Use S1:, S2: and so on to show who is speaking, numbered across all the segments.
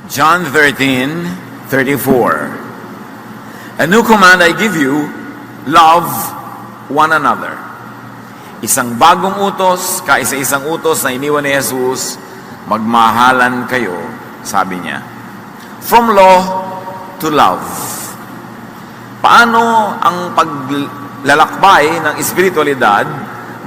S1: John 13:34. A new command I give you, love one another. Isang bagong utos, kaisa-isang utos na iniwan ni Jesus, magmahalan kayo, sabi niya. From law to love. Paano ang paglalakbay ng espiritualidad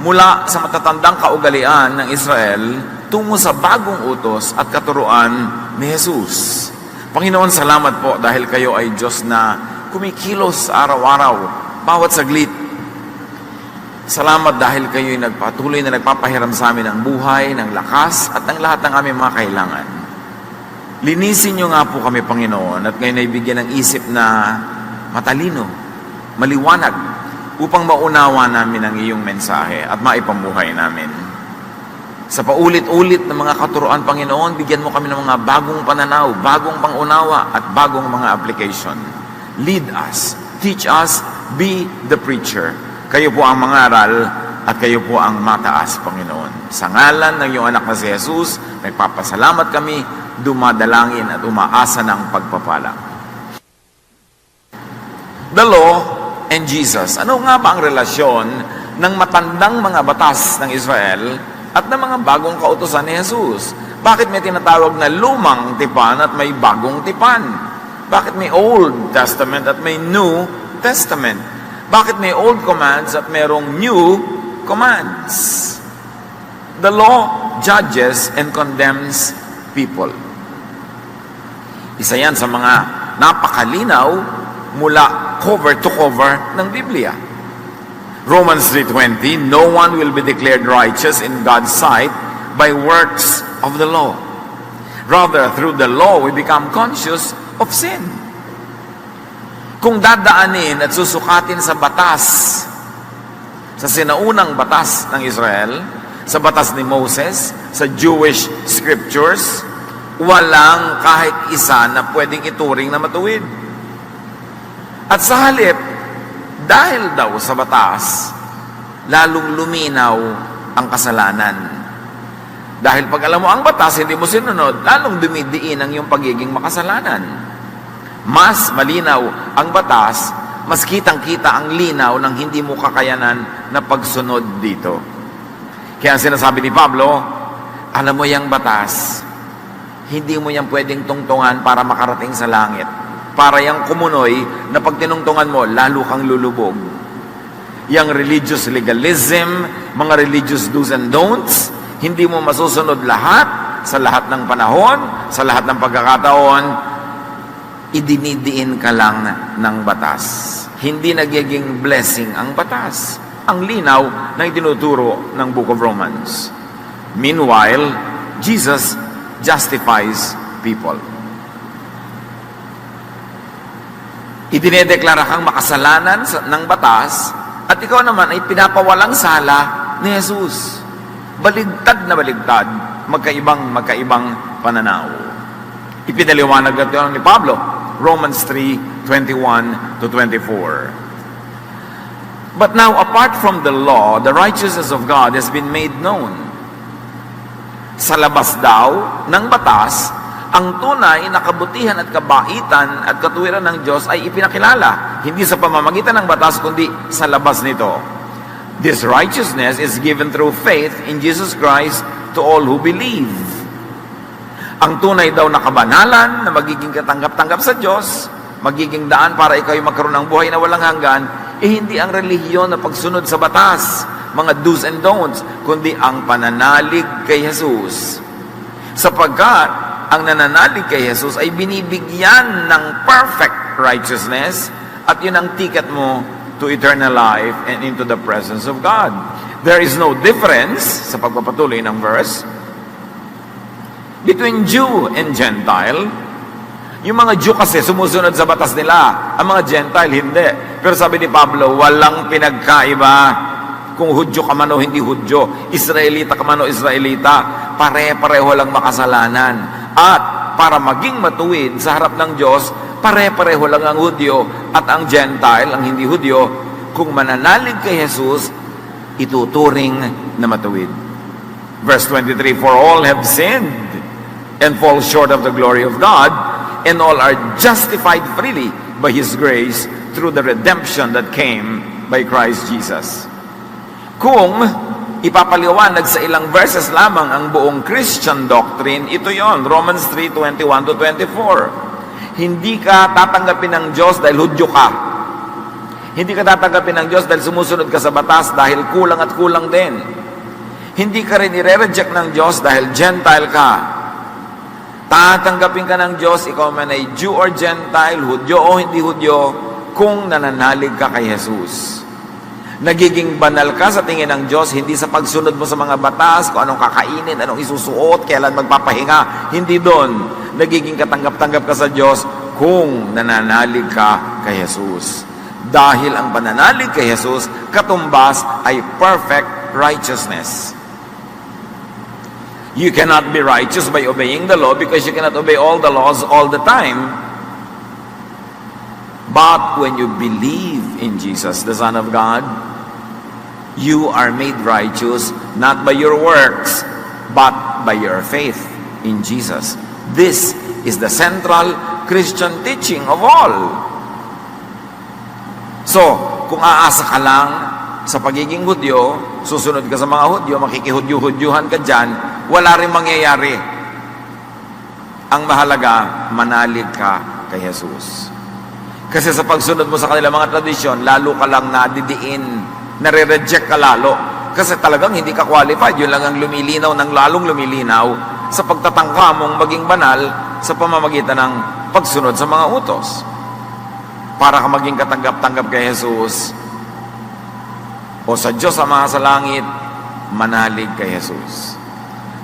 S1: mula sa matatandang kaugalian ng Israel tungo sa bagong utos at katuruan ni Jesus? Panginoon, salamat po dahil kayo ay Diyos na kumikilos araw-araw, bawat saglit. Salamat dahil kayo'y nagpatuloy na nagpapahiram sa amin ng buhay, ng lakas, at ng lahat ng aming mga kailangan. Linisin niyo nga po kami, Panginoon, at ngayon ay bigyan ng isip na matalino, maliwanag, upang maunawa namin ang iyong mensahe at maipamuhay namin. Sa paulit-ulit na mga katuruan, Panginoon, bigyan mo kami ng mga bagong pananaw, bagong pangunawa, at bagong mga application. Lead us, teach us, be the preacher. Kayo po ang mangaral at kayo po ang mataas, Panginoon. Sa ngalan ng iyong anak na si Jesus, nagpapasalamat kami, dumadalangin at umaasa ng pagpapala. The law and Jesus. Ano nga ba ang relasyon ng matandang mga batas ng Israel at ng mga bagong kautusan ni Jesus? Bakit may tinatawag na lumang tipan at may bagong tipan? Bakit may Old Testament at may New Testament? Bakit may old commands at merong new commands? The law judges and condemns people. Isa yan sa mga napakalinaw mula cover to cover ng Biblia. Romans 3:20, no one will be declared righteous in God's sight by works of the law. Rather, through the law, we become conscious of sin. Kung dadaanin at susukatin sa batas, sa sinaunang batas ng Israel, sa batas ni Moses, sa Jewish scriptures, walang kahit isa na pwedeng ituring na matuwid. At sa halip, dahil daw sa batas, lalong luminaw ang kasalanan. Dahil pag alam mo ang batas, hindi mo sinunod, lalong dumidiin ang iyong pagiging makasalanan. Mas malinaw ang batas, mas kitang-kita ang linaw ng hindi mo kakayanan na pagsunod dito. Kaya sinasabi ni Pablo, alam mo yung batas, hindi mo yan pwedeng tungtungan para makarating sa langit. Para yung kumunoy na pag tinungtungan mo, lalo kang lulubog. Yung religious legalism, mga religious do's and don'ts, hindi mo masusunod lahat, sa lahat ng panahon, sa lahat ng pagkakataon, idinidiin ka lang ng batas. Hindi nagiging blessing ang batas. Ang linaw na itinuturo ng Book of Romans. Meanwhile, Jesus justifies people. Idinedeklara kang makasalanan ng batas at ikaw naman ay pinapawalang sala ni Jesus. Baligtad na baligtad, magkaibang pananaw. Ipinaliwanag ito ni Pablo, Romans 3:21-24. But now, apart from the law, the righteousness of God has been made known. Sa labas daw ng batas, ang tunay na kabutihan at kabaitan at katuwiran ng Diyos ay ipinakilala, hindi sa pamamagitan ng batas, kundi sa labas nito. This righteousness is given through faith in Jesus Christ to all who believe. Ang tunay daw na kabanalan na magiging katanggap-tanggap sa Diyos, magiging daan para ikaw ay magkaroon ng buhay na walang hanggan, hindi ang relihiyon na pagsunod sa batas, mga do's and don'ts, kundi ang pananalig kay Jesus. Sapagkat ang nananalig kay Jesus ay binibigyan ng perfect righteousness at yun ang ticket mo to eternal life and into the presence of God. There is no difference, sa pagpapatuloy ng verse, between Jew and Gentile. Yung mga Jew kasi sumusunod sa batas nila, ang mga Gentile hindi. Pero sabi ni Pablo, walang pinagkaiba kung Hudyo ka man o hindi Hudyo, Israelita ka man o Israelita, pare-pareho lang makasalanan. At para maging matuwid sa harap ng Diyos, pare-pareho lang ang Hudyo at ang Gentile, ang hindi Hudyo, kung mananalig kay Jesus, ituturing na matuwid. Verse 23, for all have sinned and fall short of the glory of God, and all are justified freely by His grace through the redemption that came by Christ Jesus. Kung ipapaliwanag sa ilang verses lamang ang buong Christian doctrine, ito yon, Romans 3:21-24. Hindi ka tatanggapin ng Diyos dahil Hudyo ka. Hindi ka tatanggapin ng Diyos dahil sumusunod ka sa batas, dahil kulang at kulang din. Hindi ka rin i-reject ng Diyos dahil Gentile ka. Tatanggapin ka ng Diyos, ikaw man ay Jew or Gentile, Hudyo o hindi Hudyo, kung nananalig ka kay Jesus. Nagiging banal ka sa tingin ng Diyos, hindi sa pagsunod mo sa mga batas, kung anong kakainin, anong isusuot, kailan magpapahinga, hindi doon. Nagiging katanggap-tanggap ka sa Diyos kung nananalig ka kay Jesus. Dahil ang pananalig kay Jesus, katumbas ay perfect righteousness. You cannot be righteous by obeying the law because you cannot obey all the laws all the time. But when you believe in Jesus, the Son of God, you are made righteous not by your works, but by your faith in Jesus. This is the central Christian teaching of all. So, kung aasa ka lang sa pagiging Hudyo, susunod ka sa mga Hudyo, makikihudyo-hudyuhan ka dyan, wala rin mangyayari. Ang mahalaga, manalig ka kay Jesus. Kasi sa pagsunod mo sa kanilang mga tradisyon, lalo ka lang nadidiin, nare-reject ka lalo. Kasi talagang hindi ka qualified. Yun lang ang lumilinaw ng lalong lumilinaw sa pagtatangka mong maging banal sa pamamagitan ng pagsunod sa mga utos. Para ka maging katanggap-tanggap kay Jesus o sa Diyos Ama sa langit, manalig kay Jesus.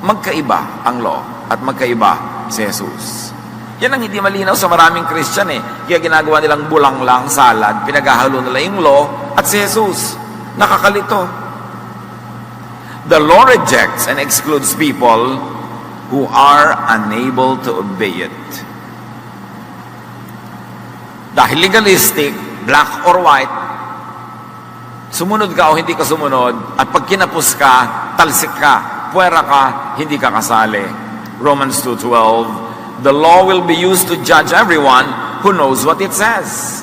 S1: Magkaiba ang law at magkaiba si Jesus. Yan ang hindi malinaw sa maraming Christian eh. Kaya ginagawa nilang bulanglang, salad, pinaghahalo nila yung law at si Jesus. Nakakalito. The law rejects and excludes people who are unable to obey it. Dahil legalistic, black or white, sumunod ka o hindi ka sumunod, at pag kinapos ka, talsik ka, puwera ka, hindi ka kasali. Romans 2:12, the law will be used to judge everyone who knows what it says.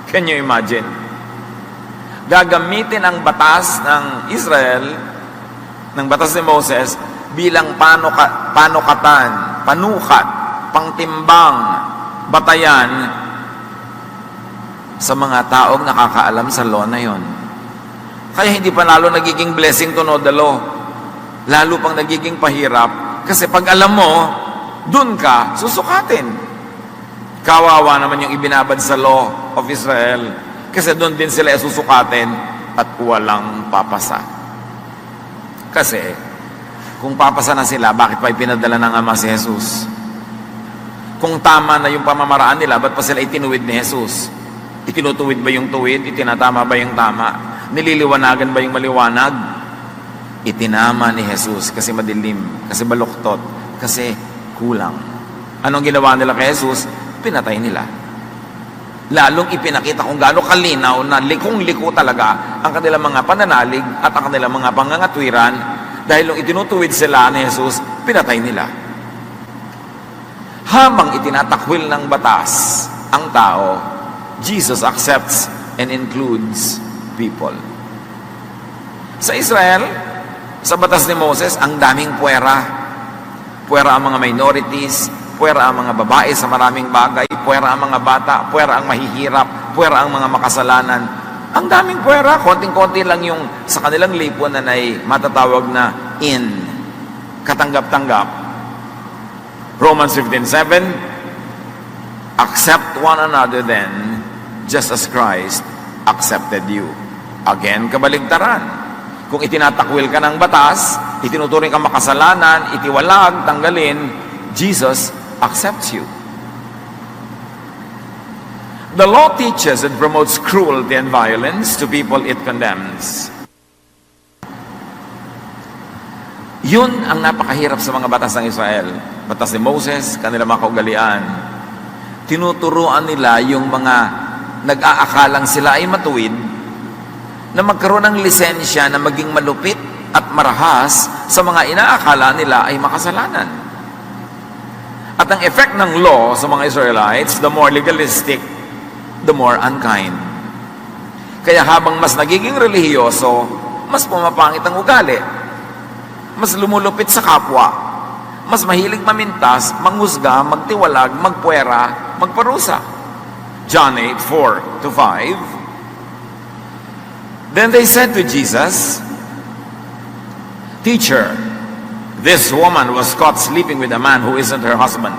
S1: Can you imagine? Gagamitin ang batas ng Israel, ng batas ni Moses, bilang panukatan, panukat, pangtimbang, batayan, sa mga taong nakakaalam sa law na yon. Kaya hindi pa lalo nagiging blessing to know the law. Lalo pang nagiging pahirap. Kasi pag alam mo, dun ka susukatin. Kawawa naman yung ibinabad sa law of Israel. Kasi dun din sila susukatin at walang papasa. Kasi, kung papasa na sila, bakit pa ipinadala ng Ama si Jesus? Kung tama na yung pamamaraan nila, ba't pa sila itinuwid ni Jesus? Itinutuwid ba yung tuwid? Itinatama ba yung tama? Nililiwanagan ba yung maliwanag? Itinama ni Jesus kasi madilim, kasi baluktot, kasi kulang. Anong ginawa nila kay Jesus? Pinatay nila. Lalong ipinakita kung gaano kalinaw na likong-liko talaga ang kanilang mga pananalig at ang kanilang mga pangangatwiran dahil nung itinutuwid sila ni Jesus, pinatay nila. Habang itinatakwil ng batas ang tao, Jesus accepts and includes people. Sa Israel, sa batas ni Moses, ang daming puwera. Puwera ang mga minorities, puwera ang mga babae sa maraming bagay, puwera ang mga bata, puwera ang mahihirap, puwera ang mga makasalanan. Ang daming puwera, konting-konti lang yung sa kanilang lipunan ay matatawag na in, katanggap-tanggap. Romans 15:7, accept one another then, just as Christ accepted you. Again, kabaligtaran. Kung itinatakwil ka ng batas, itinuturing ka makasalanan, itiwalag, tanggalin, Jesus accepts you. The law teaches and promotes cruelty and violence to people it condemns. Yun ang napakahirap sa mga batas ng Israel. Batas ni Moses, kanilang mga kaugalian. Tinuturuan nila yung mga nag-aakalang sila ay matuwid na magkaroon ng lisensya na maging malupit at marahas sa mga inaakala nila ay makasalanan. At ang effect ng law sa mga Israelites, the more legalistic, the more unkind. Kaya habang mas nagiging relihiyoso, mas pumapangit ang ugali. Mas lumulupit sa kapwa. Mas mahilig mamintas, manghusga, magtiwalag, magpuwera, magparusa. John 8:4-5. Then they said to Jesus, "Teacher, this woman was caught sleeping with a man who isn't her husband.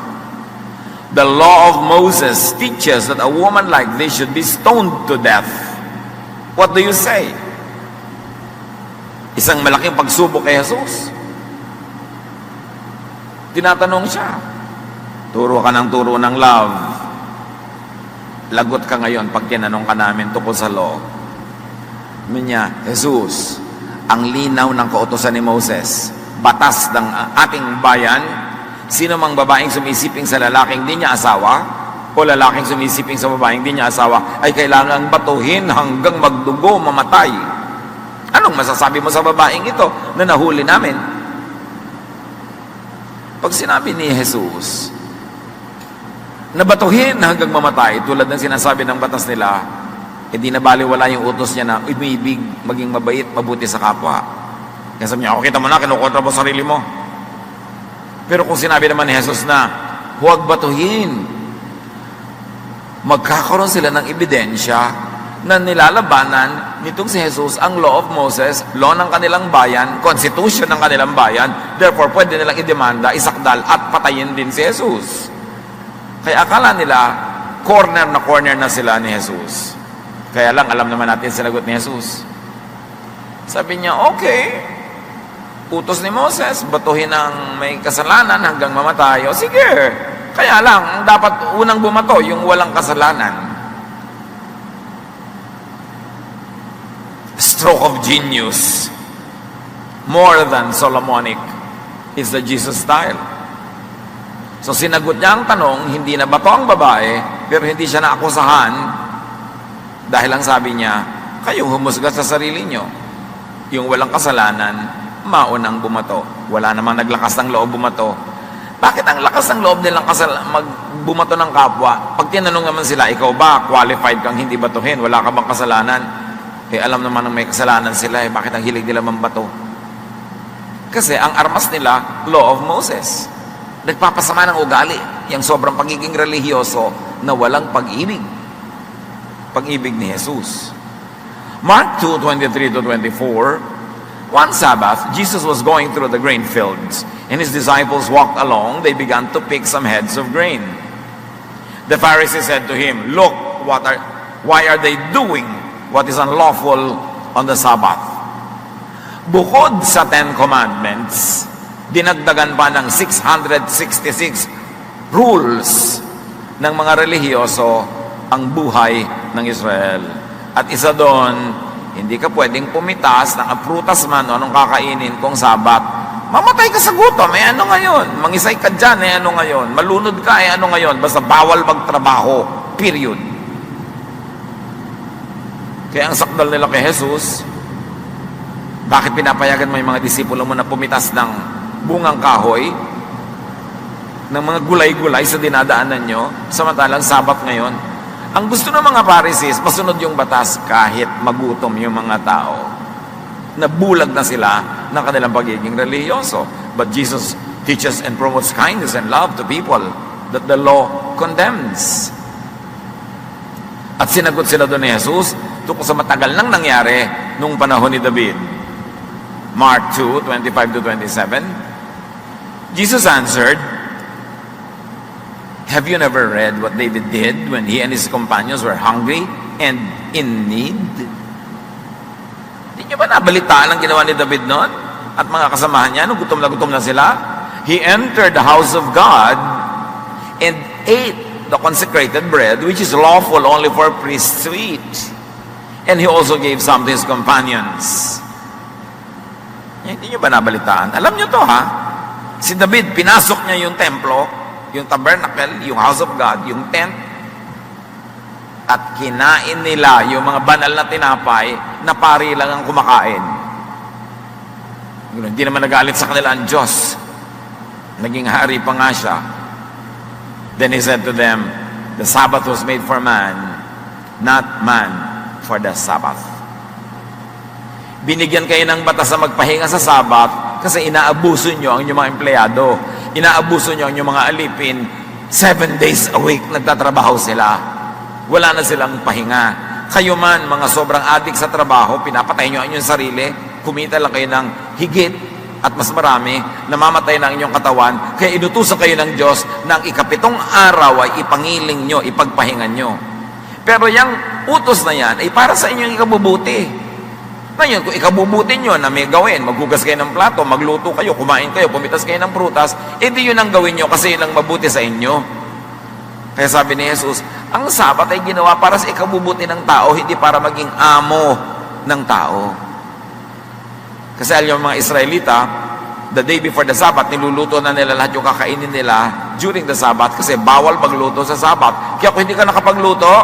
S1: The law of Moses teaches that a woman like this should be stoned to death. What do you say?" Isang malaking pagsubok kay Jesus. Tinatanong siya, turo ka ng turo ng love. Lagot ka ngayon pag tinanong ka namin tungkol sa law. Niya, Jesus, ang linaw ng kautusan ni Moses, batas ng ating bayan, sino mang babaeng sumisiping sa lalaking di niya asawa, o lalaking sumisiping sa babaeng di niya asawa, ay kailangang batuhin hanggang magdugo, mamatay. Anong masasabi mo sa babaeng ito na nahuli namin? Pag sinabi ni Jesus, nabatuhin hanggang mamatay, tulad ng sinasabi ng batas nila, di na baliwala yung utos niya na umibig, maging mabait, mabuti sa kapwa. Kaya sabi niya, kita mo na, kinukontra mo sarili mo. Pero kung sinabi naman ni Jesus na, huwag batuhin, magkakaroon sila ng ebidensya na nilalabanan nitong si Jesus ang law of Moses, law ng kanilang bayan, constitution ng kanilang bayan, therefore pwede nilang idemanda, isakdal at patayin din si Jesus. Kaya akala nila, corner na sila ni Jesus. Kaya lang, alam naman natin sinagot ni Jesus. Sabi niya, okay, utos ni Moses, batuhin ang may kasalanan hanggang mamatay. O sige, kaya lang, dapat unang bumato yung walang kasalanan. Stroke of genius. More than Solomonic is the Jesus style. So sinagot niya ang tanong, hindi na bato ang babae, pero hindi siya naakusahan. Dahil ang sabi niya, kayong humusga sa sarili nyo. Yung walang kasalanan, maunang bumato. Wala namang naglakas ng loob bumato. Bakit ang lakas ng loob nilang magbumato ng kapwa? Pag tinanong naman sila, ikaw ba qualified kang hindi batuhin? Wala ka bang kasalanan? Alam naman ng may kasalanan sila, bakit ang hilig nila mambato? Kasi ang armas nila, law of Moses. Nagpapasama ng ugali, yung sobrang pagiging relihiyoso na walang pag-ibig. Pag-ibig ni Jesus. Mark 2:23-24, one Sabbath, Jesus was going through the grain fields, and his disciples walked along. They began to pick some heads of grain. The Pharisees said to him, "Look, why are they doing what is unlawful on the Sabbath?" Bukod sa 10 Commandments, dinagdagan pa ng 666 rules ng mga relihiyoso ang buhay ng Israel. At isa doon, hindi ka pwedeng pumitas ng prutas man o anong kakainin kung Sabat. Mamatay ka sa gutom, ano ngayon? Mangisay ka dyan, ano ngayon? Malunod ka, ano ngayon? Basta bawal magtrabaho, period. Kaya ang sakdal nila kay Jesus, bakit pinapayagan mo yung mga disipulo mo na pumitas ng bungang kahoy, ng mga gulay-gulay sa dinadaanan nyo, samantalang Sabat ngayon? Ang gusto ng mga Pharisees, masunod yung batas kahit magutom yung mga tao. Nabulag na sila ng kanilang pagiging relihiyoso. But Jesus teaches and promotes kindness and love to people that the law condemns. At sinagot sila doon ni Jesus tungkol sa matagal nang nangyari nung panahon ni David. Mark 2:25-27. Jesus answered, "Have you never read what David did when he and his companions were hungry and in need?" Hindi nyo ba nabalitaan ang ginawa ni David noon? At mga kasamahan niya, nung gutom na sila, he entered the house of God and ate the consecrated bread, which is lawful only for priests to eat. And he also gave some to his companions. Hindi nyo ba nabalitaan? Alam nyo to, ha? Si David, pinasok niya yung templo, yung tabernacle, yung house of God, yung tent, at kinain nila yung mga banal na tinapay na pari lang ang kumakain. Hindi naman nagalit sa kanila ang Diyos. Naging hari pa nga siya. Then he said to them, the Sabbath was made for man, not man for the Sabbath. Binigyan kayo ng batas na magpahinga sa Sabbath kasi inaabuso nyo ang inyong mga empleyado. Inaabuso nyo ang inyong mga alipin. 7 days a week nagtatrabaho sila. Wala na silang pahinga. Kayo man, mga sobrang adik sa trabaho, pinapatay nyo ang inyong sarili, kumita lang kayo ng higit at mas marami, namamatay na ang inyong katawan, kaya inutusan kayo ng Diyos na ang ikapitong araw ay ipangiling nyo, ipagpahingan nyo. Pero yung utos na yan ay para sa inyong ikabubuti. Ngayon, kung ikabubuti nyo na may gawin, maghugas kayo ng plato, magluto kayo, kumain kayo, pumitas kayo ng prutas, edi yun ang gawin nyo kasi yun ang mabuti sa inyo. Kaya sabi ni Jesus, ang Sabat ay ginawa para sa ikabubuti ng tao, hindi para maging amo ng tao. Kasi alam yung mga Israelita, the day before the Sabbath, niluluto na nila lahat yung kakainin nila during the Sabbath kasi bawal magluto sa Sabbath. Kaya kung hindi ka nakapagluto,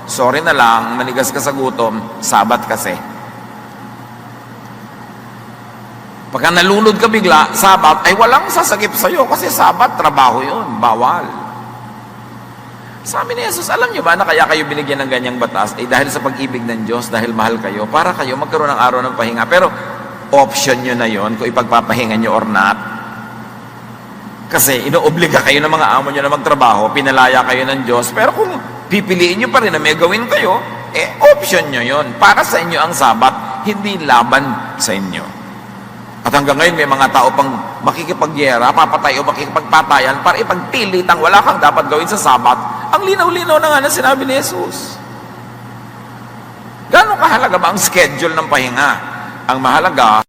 S1: sorry na lang, manigas ka sa gutom, Sabbath kasi. Pagka nalunod ka bigla, Sabbath, ay walang sasagip sa'yo kasi Sabbath, trabaho yun, bawal. Sabi ni Jesus, alam niyo ba na kaya kayo binigyan ng ganyang batas? Eh dahil sa pag-ibig ng Diyos, dahil mahal kayo, para kayo magkaroon ng araw ng pahinga. Pero option nyo na yon kung ipagpapahinga nyo or not. Kasi inoobliga kayo ng mga amo nyo na magtrabaho, pinalaya kayo ng Diyos, pero kung pipiliin nyo pa rin na may gawin kayo, eh option nyo yon. Para sa inyo ang Sabat, hindi laban sa inyo. At hanggang ngayon may mga tao pang makikipagyera, papatay o makikipagpatayan para ipagpilit ang wala kang dapat gawin sa Sabat. Ang linaw-linaw na nga na sinabi ni Jesus. Gano'ng kahalaga ba ang schedule ng pahinga? Ang mahalaga,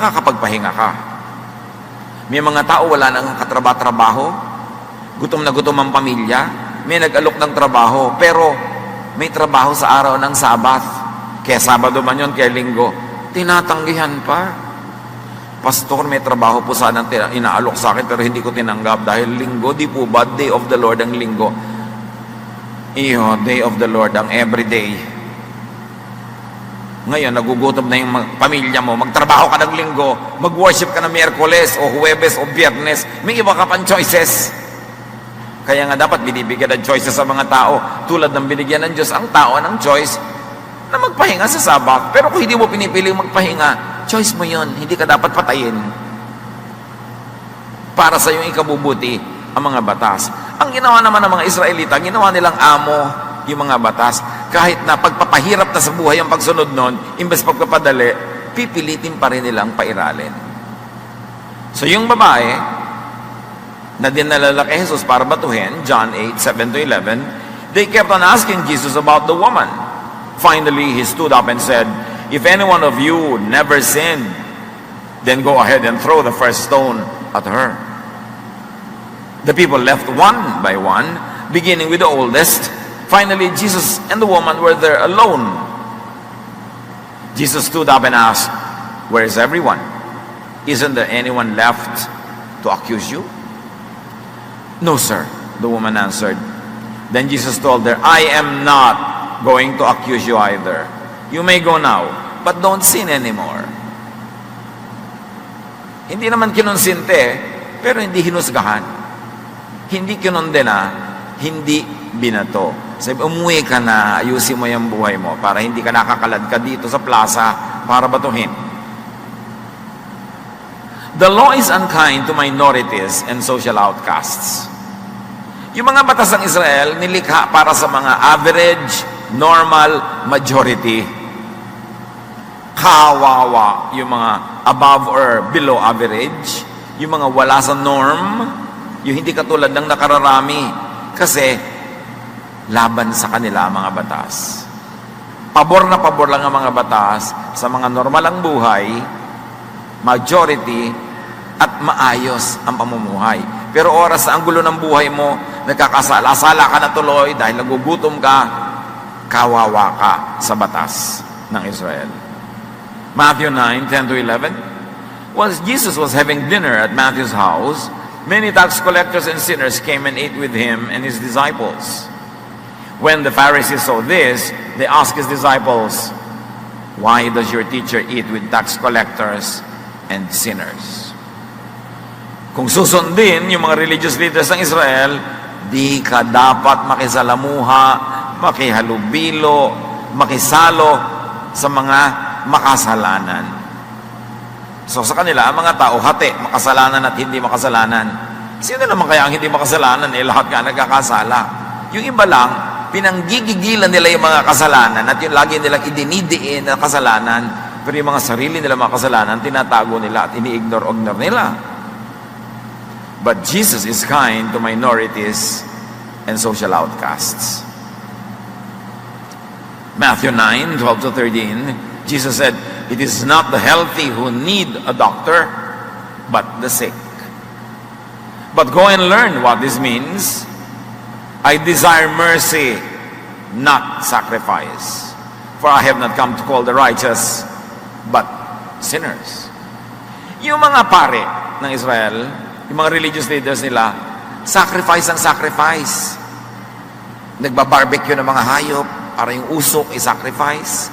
S1: nakakapagpahinga ka. May mga tao wala nang katrabaho, gutom na gutom ang pamilya, may nag-alok ng trabaho, pero may trabaho sa araw ng Sabat. Kaya Sabado man yun, kaya Linggo, tinatanggihan pa. Pastor, may trabaho po sana inaalok sa akin, pero hindi ko tinanggap dahil Linggo, di po ba? Day of the Lord ang Linggo. Iyo, Day of the Lord ang everyday. Ngayon, nagugutom na yung pamilya mo, magtrabaho ka ng Linggo, mag-worship ka ng Miyerkules o Huwebes o Biyernes, may iba ka pang choices. Kaya nga dapat binibigyan ng choices sa mga tao, tulad ng binigyan ng Diyos ang tao ng choice na magpahinga sa Sabat. Pero kung hindi mo pinipiling magpahinga, choice mo yon, hindi ka dapat patayin. Para sa iyong ikabubuti ang mga batas. Ang ginawa naman ng mga Israelita, ginawa nilang amo yung mga batas. Kahit na pagpapahirap na sa buhay ang pagsunod nun, imbes pagpapadali, pipilitin pa rin nilang pairalin. So yung babae, na dinala kay Jesus para batuhin, John 8:7-11, they kept on asking Jesus about the woman. Finally, he stood up and said, "If any one of you never sinned, then go ahead and throw the first stone at her." The people left one by one, beginning with the oldest. Finally, Jesus and the woman were there alone. Jesus stood up and asked, "Where is everyone? Isn't there anyone left to accuse you?" "No, sir," the woman answered. Then Jesus told her, "I am not going to accuse you either. You may go now, but don't sin anymore." Hindi naman kinonsinte, pero hindi hinusgahan. Hindi kinondena, hindi binato. Sabi, umuwi ka na, ayusin mo yung buhay mo para hindi ka nakakalad ka dito sa plaza para batuhin. The law is unkind to minorities and social outcasts. Yung mga batas ng Israel, nilikha para sa mga average, normal, majority. Kawawa yung mga above or below average, yung mga wala sa norm, yung hindi katulad ng nakararami. Kasi laban sa kanila ang mga batas. Pabor na pabor lang ang mga batas sa mga normal ang buhay, majority, at maayos ang pamumuhay. Pero oras na ang gulo ng buhay mo, nagkakasala-sala ka na tuloy dahil nagugutom ka, kawawa ka sa batas ng Israel. Matthew 9:10-11. While Jesus was having dinner at Matthew's house, many tax collectors and sinners came and ate with him and his disciples. When the Pharisees saw this, they asked his disciples, "Why does your teacher eat with tax collectors and sinners?" Kung susundin yung mga religious leaders ng Israel, di ka dapat makisalamuha, makihalubilo, makisalo sa mga makasalanan. So sa kanila, ang mga tao, hati, makasalanan at hindi makasalanan. Sino naman kaya ang hindi makasalanan? Lahat nga nagkakasala. Yung iba lang, pinanggigigilan nila yung mga kasalanan at yung lagi nilang idinidiin na kasalanan, pero yung mga sarili nila mga kasalanan, tinatago nila at ini-ignore nila. But Jesus is kind to minorities and social outcasts. Matthew 9:12-13, Jesus said, "It is not the healthy who need a doctor, but the sick. But go and learn what this means. I desire mercy, not sacrifice. For I have not come to call the righteous, but sinners." Yung mga pare ng Israel, yung mga religious leaders nila, sacrifice ang sacrifice. Nagbabarbecue ng mga hayop para yung usok i-sacrifice.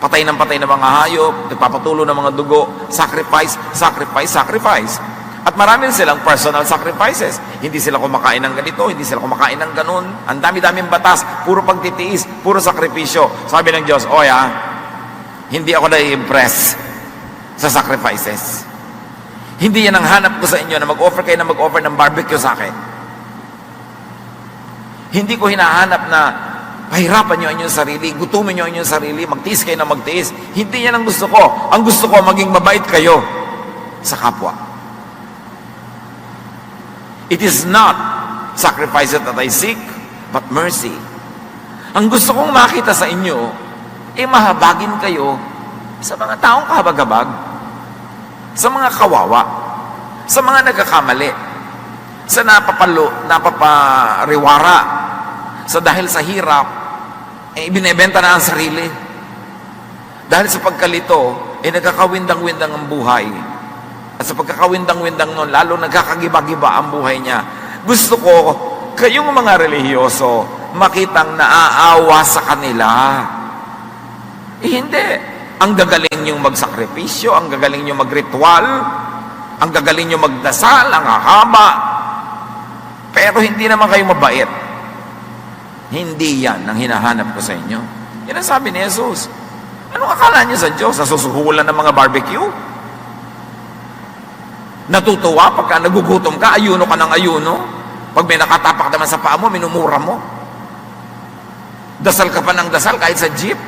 S1: Patay ng mga hayop, nagpapatulo ng mga dugo, sacrifice, sacrifice, sacrifice. At marami silang personal sacrifices. Hindi sila kumakain ng ganito, hindi sila kumakain ng ganun. Ang dami-daming batas, puro pagtitiis, puro sakripisyo. Sabi ng Diyos, hindi ako na-impress sa sacrifices. Hindi yan ang hanap ko sa inyo na mag-offer kayo na mag-offer ng barbecue sa akin. Hindi ko hinahanap na pahirapan nyo ang inyong sarili, gutumin nyo ang inyong sarili, magtiis kayo na magtiis. Hindi yan ang gusto ko. Ang gusto ko, maging mabait kayo sa kapwa. It is not sacrifices that I seek, but mercy. Ang gusto kong makita sa inyo, mahabagin kayo sa mga taong kahabag-habag. sa mga kawawa, sa mga nagkakamali, sa napapariwara, sa dahil sa hirap, ibinebenta na ang sarili. Dahil sa pagkalito, nagkakawindang-windang ang buhay. At sa pagkakawindang-windang nun, lalo nagkakagiba-giba ang buhay niya. Gusto ko, kayong mga relihiyoso, makitang naaawa sa kanila. Hindi. Ang gagaling niyong magsakripisyo, ang gagaling niyong magritual, ang gagaling niyong magdasal, ang hahaba. Pero hindi naman kayo mabait. Hindi yan ang hinahanap ko sa inyo. Yan ang sabi ni Jesus. Anong akala niyo sa Diyos? Nasusuhulan ng mga barbecue? Natutuwa pagka nagugutom ka, ayuno ka ng ayuno? Pag may nakatapak naman sa paa mo, minumura mo. Dasal ka pa ng dasal kahit sa jeep.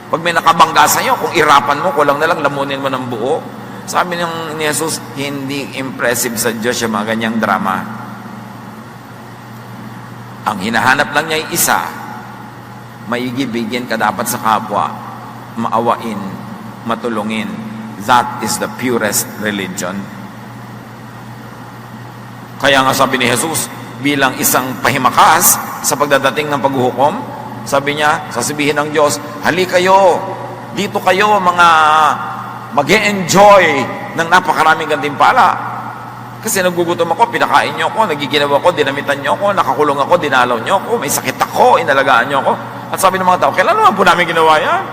S1: Pag may nakabangga sa'yo, kung irapan mo, kulang na lang, lamunin mo ng buo. Sabi ni Jesus, hindi impressive sa Diyos yung mga ganyang drama. Ang hinahanap lang niya ay isa, maigibigin ka dapat sa kapwa, maawain, matulungin. That is the purest religion. Kaya nga sabi ni Jesus, bilang isang pahimakas sa pagdadating ng paghuhukom, sabi niya, sasabihin ng Diyos, hali kayo, dito kayo mga mag-e-enjoy ng napakaraming gantimpala. Kasi nagugutom ako, pinakain niyo ako, nagiginawa ko, dinamitan niyo ako, nakakulong ako, dinalaw niyo ako, may sakit ako, inalagaan niyo ako. At sabi ng mga tao, kailan naman po namin ginawa yan?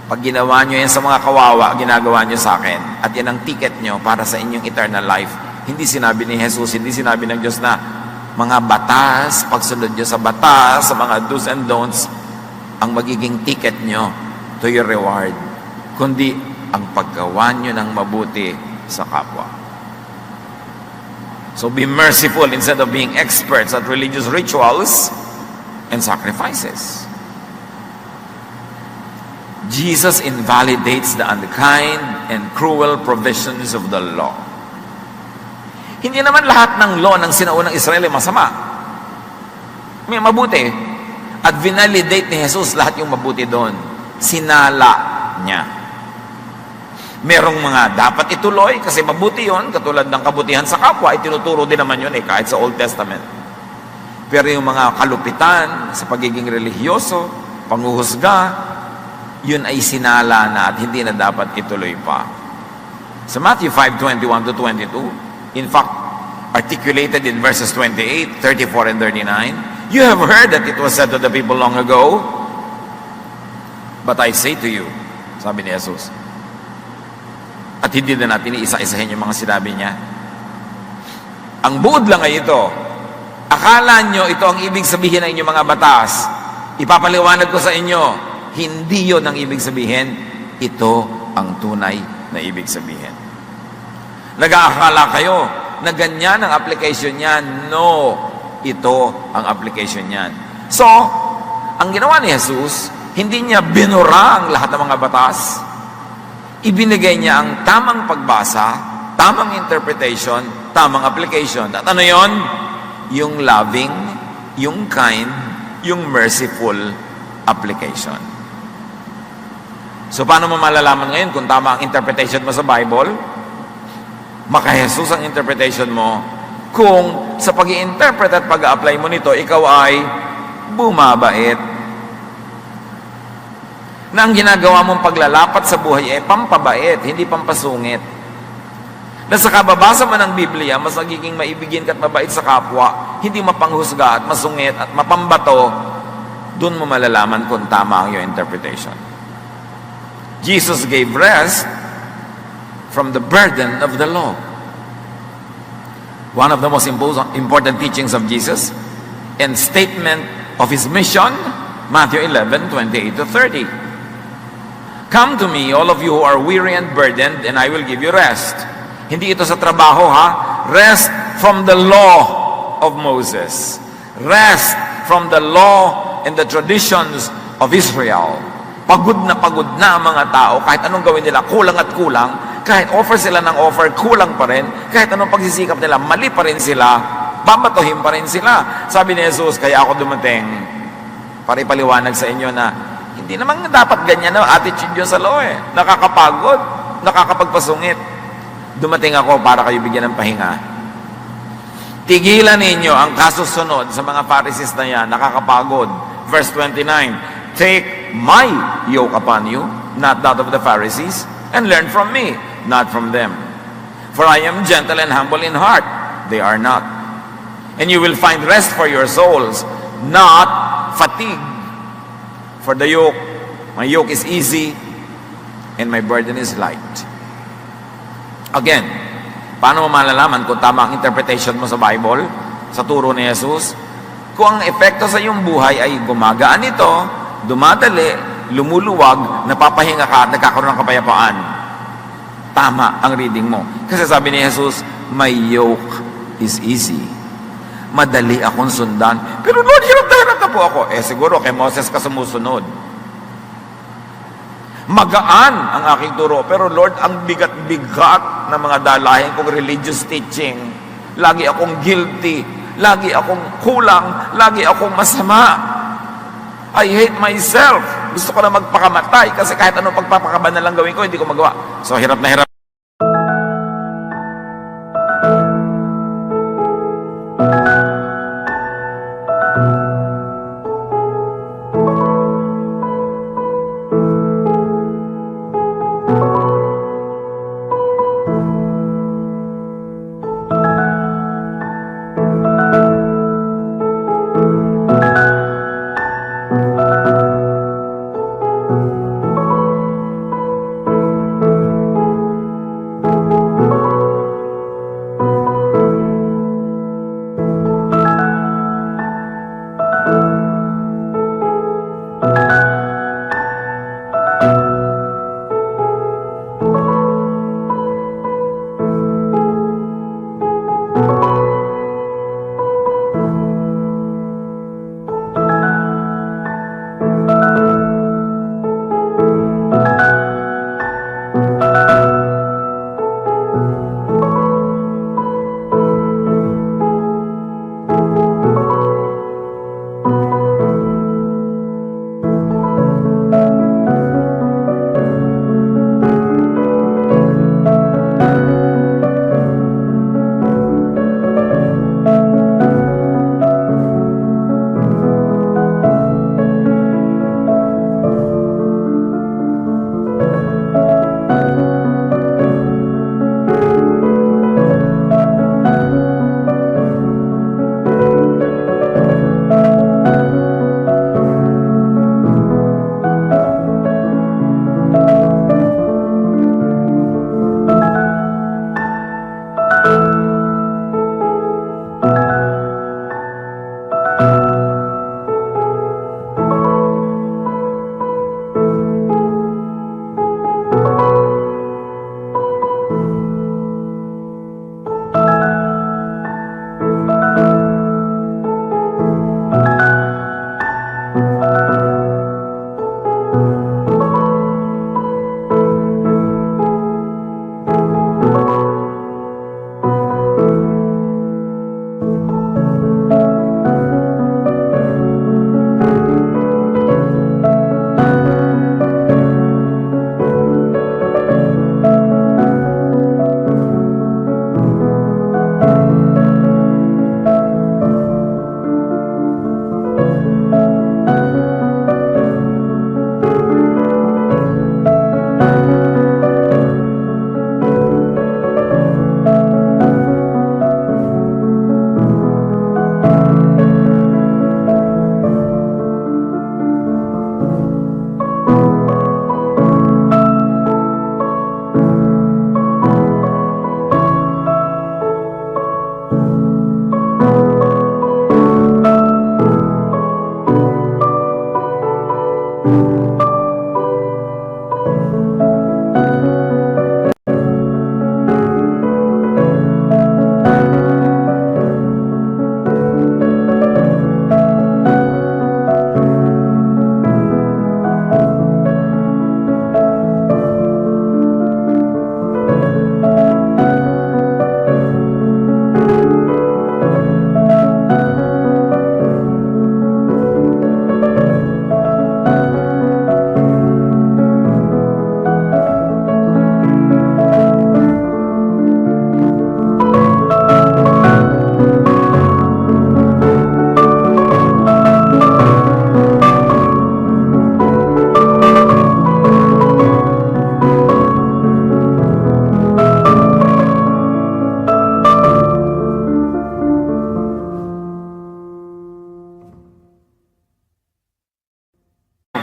S1: Pag ginawa niyo yan sa mga kawawa, ginagawa niyo sa akin. At yan ang ticket niyo para sa inyong eternal life. Hindi sinabi ni Jesus, hindi sinabi ng Diyos na mga batas, pagsunod niyo sa batas, sa mga do's and don'ts, ang magiging ticket niyo to your reward. Kundi ang paggawa niyo ng mabuti sa kapwa. So be merciful instead of being experts at religious rituals and sacrifices. Jesus invalidates the unkind and cruel provisions of the law. Hindi naman lahat ng law ng sinaunang Israel ay masama. May mabuti. At vinalidate ni Jesus lahat yung mabuti doon. Sinala niya. Merong mga dapat ituloy kasi mabuti yon, katulad ng kabutihan sa kapwa, itinuturo din naman yun kahit sa Old Testament. Pero yung mga kalupitan sa pagiging relihiyoso, panghuhusga, yun ay sinala na at hindi na dapat ituloy pa. Sa Matthew 5:21-22, in fact, articulated in verses 28, 34, and 39, you have heard that it was said to the people long ago, but I say to you, sabi ni Jesus. At hindi na natin iisa-isahin yung mga sinabi niya. Ang buod lang ay ito. Akala nyo ito ang ibig sabihin ng inyong mga batas. Ipapaliwanag ko sa inyo, hindi yon ang ibig sabihin. Ito ang tunay na ibig sabihin. Nag-aakala kayo na ganyan ang application niyan. No, ito ang application niyan. So, ang ginawa ni Jesus, hindi niya binura ang lahat ng mga batas. Ibinigay niya ang tamang pagbasa, tamang interpretation, tamang application. At ano yon? Yung loving, yung kind, yung merciful application. So, paano mo malalaman ngayon kung tama ang interpretation mo sa Bible? Maka-Jesus ang interpretation mo kung sa pag-i-interpret at pag-a-apply mo nito, ikaw ay bumabait. Na ang ginagawa mong paglalapat sa buhay ay pampabait, hindi pampasungit. Na sa kababasa mo ng Biblia, mas nagiging maibigin ka at mabait sa kapwa, hindi mapanghusga at masungit at mapambato, dun mo malalaman kung tama ang iyong interpretation. Jesus gave rest from the burden of the law. One of the most important teachings of Jesus and statement of his mission, Matthew 11:28-30. Come to me, all of you who are weary and burdened, and I will give you rest. Hindi ito sa trabaho, ha? Rest from the law of Moses. Rest from the law and the traditions of Israel. Pagod na ang mga tao, kahit anong gawin nila, kulang at kulang, kahit offer sila ng offer, kulang pa rin, kahit anong pagsisikap nila, mali pa rin sila, babatuhin pa rin sila. Sabi ni Jesus, kaya ako dumating para ipaliwanag sa inyo na hindi naman dapat ganyan na attitude yun sa law eh. Nakakapagod. nakakapagpasungit. Dumating ako para kayo bigyan ng pahinga. Tigilan ninyo ang kasusunod sa mga Pharisees na yan, nakakapagod. Verse 29, take my yoke upon you, not that of the Pharisees, and learn from me, not from them. For I am gentle and humble in heart. They are not. And you will find rest for your souls, not fatigue. For the yoke, my yoke is easy, and my burden is light. Again, paano mo malalaman kung tama ang interpretation mo sa Bible, sa turo ni Jesus? Kung ang epekto sa iyong buhay ay gumagaan ito, dumadali, lumuluwag, napapahinga ka at nagkakaroon ng kapayapaan. Tama ang reading mo. Kasi sabi ni Jesus, my yoke is easy. Madali akong sundan. Pero Lord, hirap na po ako. Siguro kay Moses ka sumusunod. Magaan ang aking turo. Pero Lord, ang bigat-bigat ng mga dalahin kong religious teaching. Lagi akong guilty. Lagi akong kulang. Lagi akong masama. I hate myself. Gusto ko na magpakamatay kasi kahit anong pagpapakaban na lang gawin ko, hindi ko magawa. So, hirap na hirap.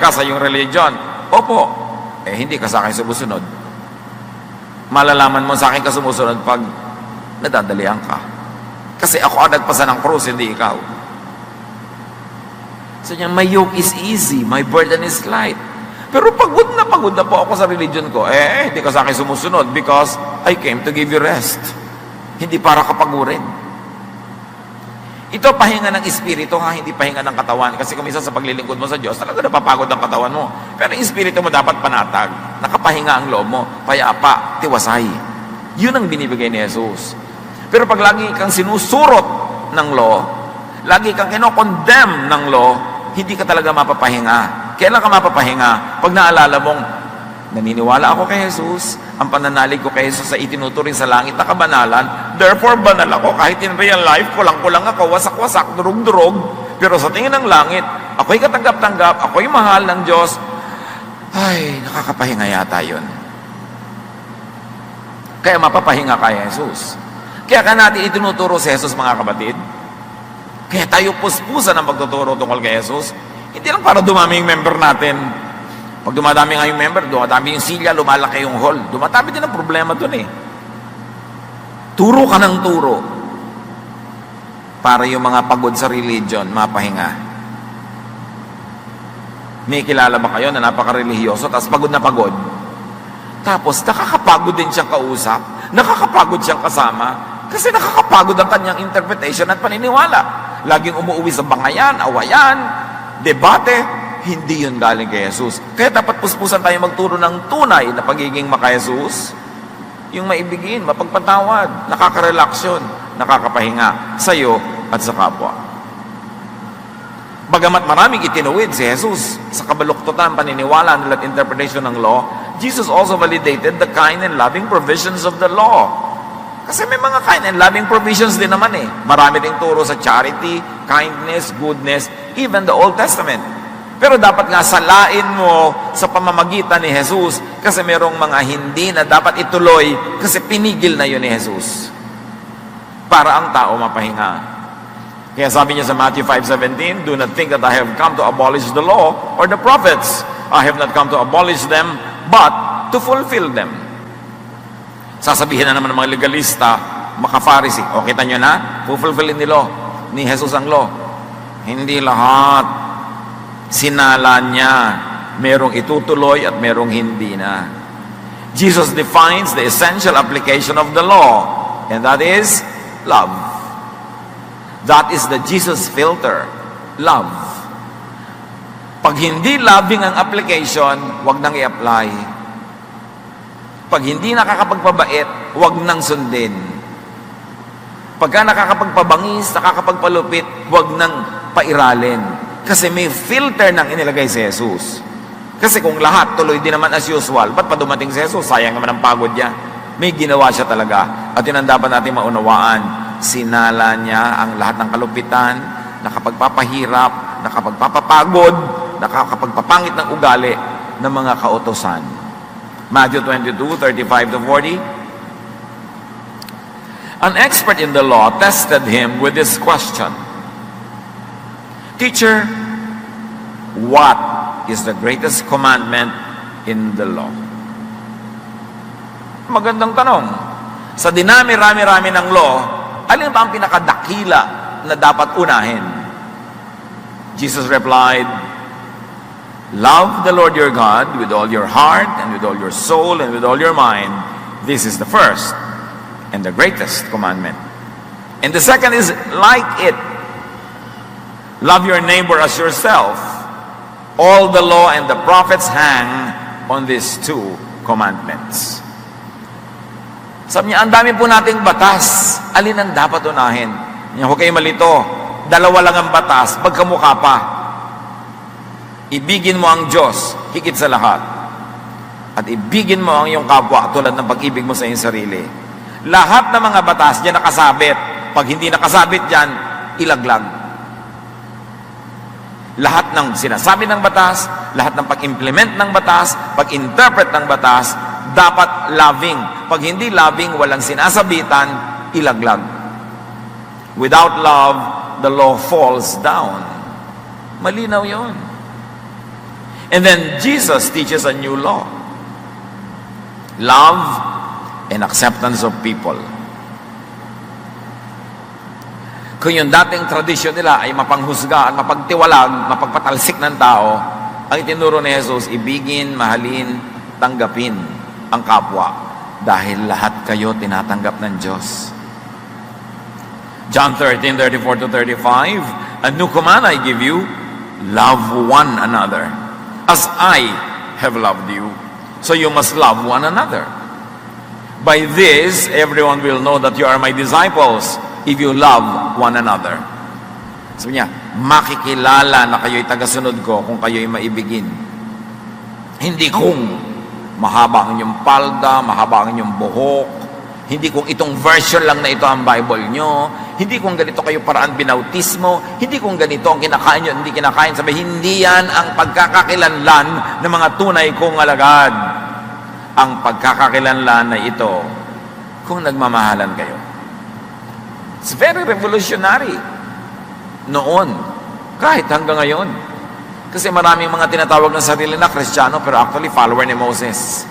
S1: ka sa iyong religion. Opo. Hindi ka sa akin sumusunod. Malalaman mo sa akin ka sumusunod pag nadadalian ka. Kasi ako ang nagpasa ng krus, hindi ikaw. So niya, my yoke is easy, my burden is light. Pero pagod na po ako sa religion ko. Hindi ka sa akin sumusunod because I came to give you rest. Hindi para kapagurin. Ito pahinga ng espiritu, hindi pahinga ng katawan. Kasi kung minsan sa paglilingkod mo sa Diyos, talaga napapagod ang katawan mo. Pero yung espiritu mo dapat panatag. Nakapahinga ang loob mo. Payapa, tiwasay. Yun ang binibigay ni Jesus. Pero pag lagi kang sinusurot ng law, lagi kang kinokondemn ng law, hindi ka talaga mapapahinga. Kailan ka mapapahinga? Pag naalala mong, naniniwala ako kay Jesus, ang pananalig ko kay Jesus sa itinuturing sa langit na kabanalan, therefore banal ako, kahit in real life, kulang-kulang ako, wasak-wasak, durog-durog, pero sa tingin ng langit, ako'y katanggap-tanggap, ako'y mahal ng Diyos, ay, nakakapahinga yata yun. Kaya mapapahinga kay Jesus. Kaya ka natin itinuturo si Jesus, mga kapatid. Kaya tayo puspusan ang pagtuturo tungkol kay Jesus. Hindi lang para dumami yung member natin. Pag dumadami nga yung member, dumadami yung silya, lumalaki yung hall. Dumadami din ang problema dun eh. Turo ka ng turo. Para yung mga pagod sa religion, mapahinga. May kilala ba kayo na napaka-religyoso, tapos pagod na pagod? Tapos nakakapagod din siyang kausap, nakakapagod siyang kasama, kasi nakakapagod ang kanyang interpretation at paniniwala. Laging umuwi sa bangayan, awayan, debate, hindi yun galing kay Jesus. Kaya dapat puspusan tayo magturo ng tunay na pagiging maka-Jesus. Yung maibigin, mapagpatawad, nakaka-relax yun, nakakapahinga sa iyo at sa kapwa. Bagamat maraming itinuwid si Jesus sa kabaluktutan, paniniwala nila at interpretation ng law, Jesus also validated the kind and loving provisions of the law. Kasi may mga kind and loving provisions din naman eh. Marami ding turo sa charity, kindness, goodness, even the Old Testament. Pero dapat nga salain mo sa pamamagitan ni Jesus kasi merong mga hindi na dapat ituloy kasi pinigil na yun ni Jesus. Para ang tao mapahinga. Kaya sabi niya sa Matthew 5:17, do not think that I have come to abolish the law or the prophets. I have not come to abolish them, but to fulfill them. Sasabihin na naman ng mga legalista, maka-Pharisee, o kita nyo na, fulfillin ni Jesus ang law. Hindi lahat. Sinala niya, merong itutuloy at merong hindi na. Jesus defines the essential application of the law, and that is love. That is the Jesus filter, love. Pag hindi loving ang application, wag nang i-apply. Pag hindi nakakapagpabait, huwag nang sundin. Pagka nakakapagpabangis, nakakapagpalupit, huwag nang pairalin. Kasi may filter nang inilagay si Jesus. Kasi kung lahat tuloy din naman as usual, ba't pa dumating si Jesus? Sayang naman ang pagod niya. May ginawa siya talaga. At yun ang dapat natin maunawaan. Sinala niya ang lahat ng kalupitan, nakapagpapahirap, nakapagpapapagod, nakakapagpapangit ng ugali ng mga kautosan. Matthew 22:35-40. An expert in the law tested him with this question. Teacher, what is the greatest commandment in the law? Magandang tanong. Sa dinami-rami-rami ng law, alin ba ang pinakadakila na dapat unahin? Jesus replied, love the Lord your God with all your heart and with all your soul and with all your mind. This is the first and the greatest commandment. And the second is like it. Love your neighbor as yourself. All the law and the prophets hang on these two commandments. Sabi niya, ang dami po nating batas. Alin ang dapat unahin? Huwag kayo malito. Dalawa lang ang batas, pagkamukha pa. Ibigin mo ang Diyos, higit sa lahat. At ibigin mo ang iyong kapwa tulad ng pag-ibig mo sa iyong sarili. Lahat ng mga batas diyan nakasabit. Pag hindi nakasabit diyan, ilaglag. Lahat ng sinasabi ng batas, lahat ng pag-implement ng batas, pag-interpret ng batas, dapat loving. Pag hindi loving, walang sinasabitan, ilaglag. Without love, the law falls down. Malinaw yun. And then Jesus teaches a new law. Love and acceptance of people. Kung yung dating tradisyon nila ay mapanghusga at mapagtiwalag, mapagpatalsik ng tao, ang itinuro ni Jesus, ibigin, mahalin, tanggapin ang kapwa dahil lahat kayo tinatanggap ng Diyos. John 13:34-35, a new command I give you, love one another. As I have loved you, so you must love one another. By this, everyone will know that you are my disciples if you love one another. Sabi niya, makikilala na kayo'y tagasunod ko kung kayo'y maibigin. Hindi kung mahaba ang inyong palda, mahaba ang inyong buhok, hindi kung itong version lang na ito ang Bible nyo, hindi kung ganito kayo paraan binautismo, hindi kung ganito ang kinakain nyo, hindi kinakain. Sabi, hindi yan ang pagkakakilanlan ng mga tunay kong alagad. Ang pagkakakilanlan na ito kung nagmamahalan kayo. It's very revolutionary noon, kahit hanggang ngayon. Kasi maraming mga tinatawag ng sarili na Kristiyano pero actually follower ni Moses,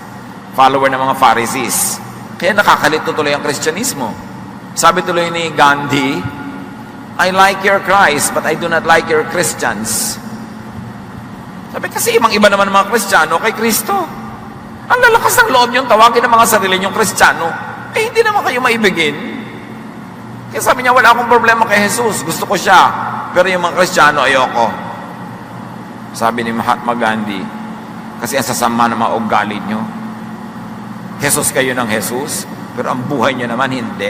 S1: follower ng mga Pharisees. Kaya nakakalito tuloy ang Kristyanismo. Sabi tuloy ni Gandhi, I like your Christ, but I do not like your Christians. Sabi kasi ibang-iba naman ang mga Kristiyano kay Kristo. Ang lalakas ng loob niyong tawagin ng mga sarili niyong Kristiyano, eh hindi naman kayo maibigin. Kaya sabi niya, wala akong problema kay Jesus, gusto ko siya, pero yung mga Kristiyano, ayoko. Sabi ni Mahatma Gandhi, kasi ang sasama ng mga ugali niyo. Jesus kayo ng Jesus, pero ang buhay niyo naman hindi.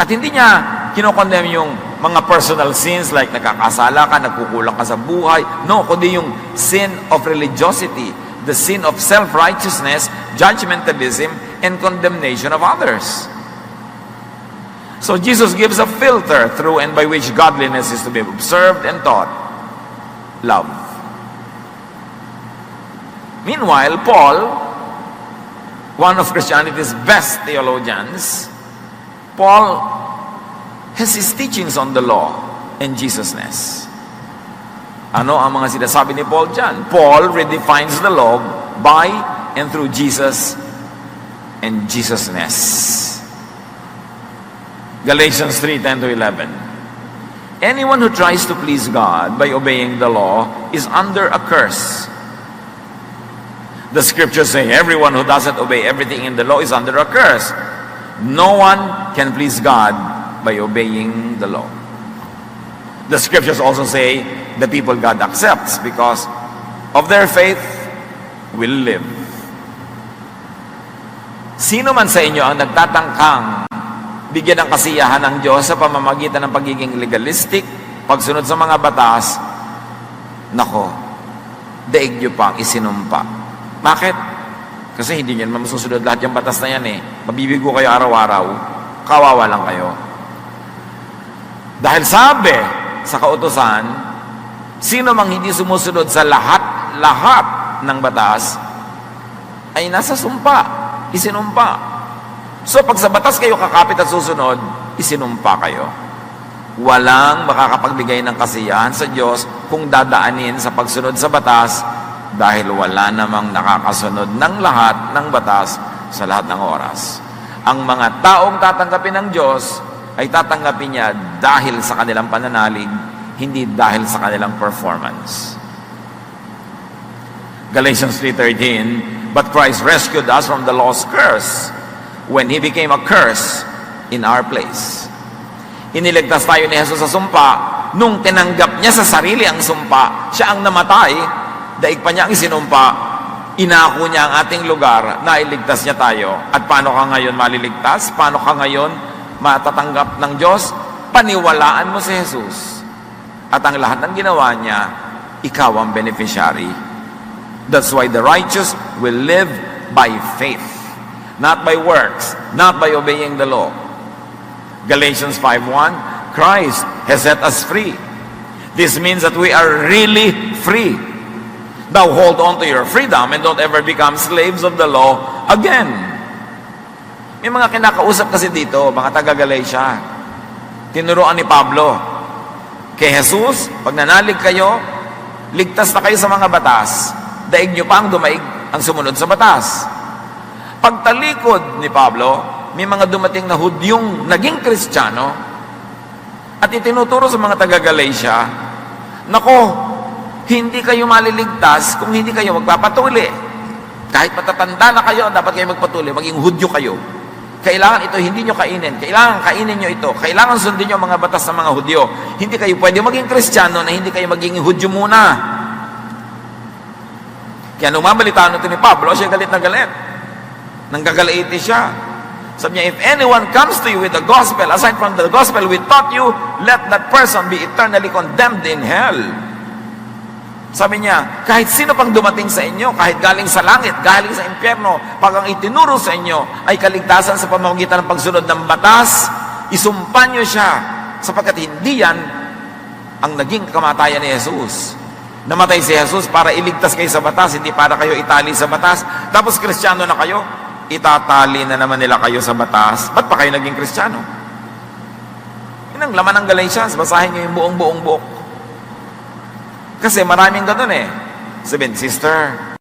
S1: At hindi niya kinokondem yung mga personal sins like nakakasala ka, nagkukulang ka sa buhay. No, kundi yung sin of religiosity, the sin of self-righteousness, judgmentalism, and condemnation of others. So Jesus gives a filter through and by which godliness is to be observed and taught. Love. Meanwhile, Paul, one of Christianity's best theologians, Paul has his teachings on the law and Jesusness. Ano ang mga sinasabi ni Paul dyan? Paul redefines the law by and through Jesus and Jesusness. Galatians 3:10-11. Anyone who tries to please God by obeying the law is under a curse. The scriptures say everyone who doesn't obey everything in the law is under a curse. No one can please God by obeying the law. The scriptures also say the people God accepts because of their faith will live. Sino man sa inyo ang nagtatangkang bigyan ng kasiyahan ng Diyos sa pamamagitan ng pagiging legalistic, pagsunod sa mga batas, nako, daig nyo pang isinumpa. Bakit? Kasi hindi nyo naman masusunod lahat yung batas na yan eh. Mabibigo kayo araw-araw, kawawa lang kayo. Dahil sabi sa kautusan, sino mang hindi sumusunod sa lahat ng batas, ay nasa sumpa, isinumpa. So pag sa batas kayo kakapit at susunod, isinumpa kayo. Walang makakapagbigay ng kasiyahan sa Diyos kung dadaanin sa pagsunod sa batas dahil wala namang nakakasunod ng lahat ng batas sa lahat ng oras. Ang mga taong tatanggapin ng Diyos ay tatanggapin niya dahil sa kanilang pananalig, hindi dahil sa kanilang performance. Galatians 3:13, but Christ rescued us from the law's curse when He became a curse in our place. Iniligtas tayo ni Jesus sa sumpa, nung tinanggap niya sa sarili ang sumpa, siya ang namatay, daig pa niya ang isinumpa, inako niya ang ating lugar, na iligtas niya tayo. At paano ka ngayon maliligtas? Paano ka ngayon matatanggap ng Diyos? Paniwalaan mo si Jesus. At ang lahat ng ginawa niya, ikaw ang beneficiary. That's why the righteous will live by faith. Not by works, not by obeying the law. Galatians 5:1, Christ has set us free. This means that we are really free. Now hold on to your freedom and don't ever become slaves of the law again. May mga kinakausap kasi dito, mga taga-Galatia. Tinuruan ni Pablo, kay Jesus, pag nanalig kayo, ligtas na kayo sa mga batas, daig nyo pa ang dumaig ang sumunod sa batas. Pagtalikod ni Pablo, may mga dumating na Hudyong naging Kristiyano at itinuturo sa mga taga-Galatia, nako, hindi kayo maliligtas kung hindi kayo magpapatuli. Kahit matatanda na kayo, dapat kayo magpatuli, maging Hudyo kayo. Kailangan ito, hindi nyo kainin. Kailangan kainin nyo ito. Kailangan sundin nyo ang mga batas ng mga Hudyo. Hindi kayo pwede maging Kristiyano na hindi kayo maging Hudyo muna. Kaya nung mabalitaan ito ni Pablo, siya galit na galit. Nanggagalaiti siya. Sabi niya, if anyone comes to you with the gospel, aside from the gospel we taught you, let that person be eternally condemned in hell. Sabi niya, kahit sino pang dumating sa inyo, kahit galing sa langit, galing sa impyerno, pag ang itinuro sa inyo ay kaligtasan sa pamamagitan ng pagsunod ng batas, isumpa niyo siya, sapagkat hindi yan ang naging kamatayan ni Jesus. Namatay si Jesus para iligtas kayo sa batas, hindi para kayo itali sa batas. Tapos Kristiyano na kayo, itatali na naman nila kayo sa batas. Ba't pa kayo naging Kristiyano? Yun ang laman ng Galatians. Basahin niyo yung buong buok. Kasi maraming ganun eh. Sabihin, sister,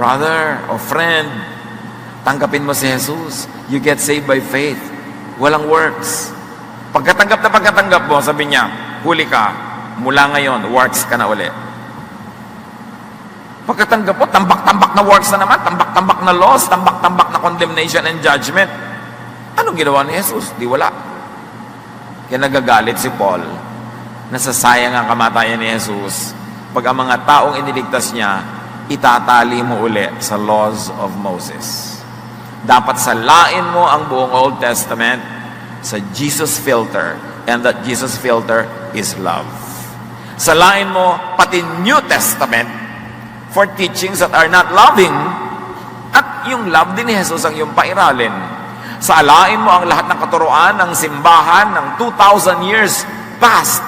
S1: brother o friend, tanggapin mo si Jesus. You get saved by faith. Walang works. Pagkatanggap mo, sabi niya, huli ka. Mula ngayon, works ka na uli. Pagkatanggap mo, tambak-tambak na works na naman, tambak-tambak na laws, tambak-tambak na condemnation and judgment. Anong ginawa ni Jesus? Di wala. Kaya nagagalit si Paul. Nasasayang ang kamatayan ni Jesus. Pag ang mga taong iniligtas niya, itatali mo uli sa laws of Moses. Dapat salain mo ang buong Old Testament sa Jesus filter. And that Jesus filter is love. Salain mo pati New Testament for teachings that are not loving. At yung love din ni Jesus ang iyong pairalin. Salain mo ang lahat ng katuruan ng simbahan ng 2,000 years past.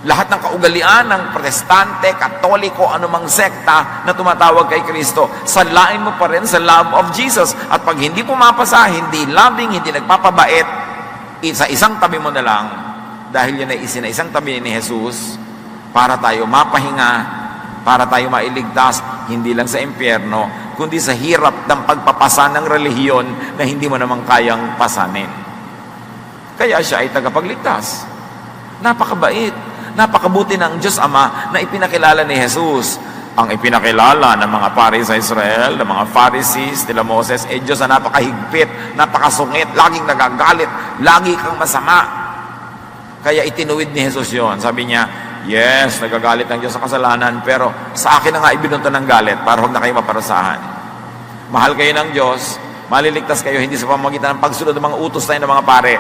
S1: Lahat ng kaugalian ng protestante, katoliko, anumang sekta na tumatawag kay Kristo, salain mo pa rin sa love of Jesus. At pag hindi pumapasa, hindi loving, hindi nagpapabait, sa isang tabi mo na lang, dahil yun ay isang tabi ni Jesus, para tayo mapahinga, para tayo mailigtas, hindi lang sa impyerno, kundi sa hirap ng pagpapasa ng relihiyon na hindi mo namang kayang pasanin. Kaya siya ay tagapagligtas. Napakabait. Napakabuti ng Diyos Ama na ipinakilala ni Jesus. Ang ipinakilala ng mga pari sa Israel, ng mga Pharisees, nila Moses, Diyos na napakahigpit, napakasungit, laging nagagalit, lagi kang masama. Kaya itinuwid ni Jesus yon. Sabi niya, yes, nagagalit ang Diyos sa kasalanan, pero sa akin na nga ibinunto ng galit para huwag na kayo maparusahan. Mahal kayo ng Diyos, maliligtas kayo hindi sa pamamagitan ng pagsunod ng mga utos tayo ng mga pare.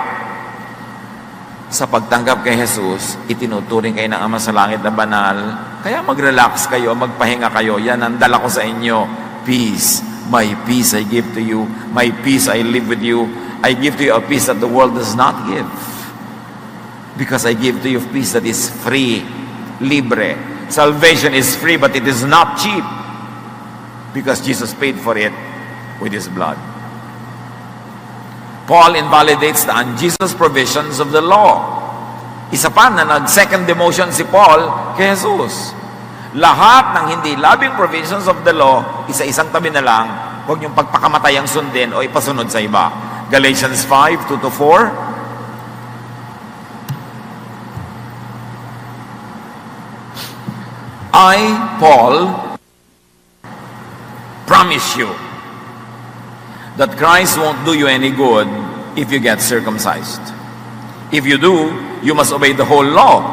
S1: Sa pagtanggap kay Jesus, itinuturing kayo ng Ama sa langit na banal. Kaya mag-relax kayo, magpahinga kayo. Yan ang dala ko sa inyo. Peace. My peace I give to you. My peace I live with you. I give to you a peace that the world does not give. Because I give to you a peace that is free, libre. Salvation is free, but it is not cheap. Because Jesus paid for it with His blood. Paul invalidates the unjust provisions of the law. Isa pa na nag-second demotion si Paul kay Jesus. Lahat ng hindi loving provisions of the law, isa-isang tabi na lang, huwag niyong pagpakamatayang sundin o ipasunod sa iba. Galatians 5, 2-4. I, Paul, promise you that Christ won't do you any good if you get circumcised. If you do, you must obey the whole law.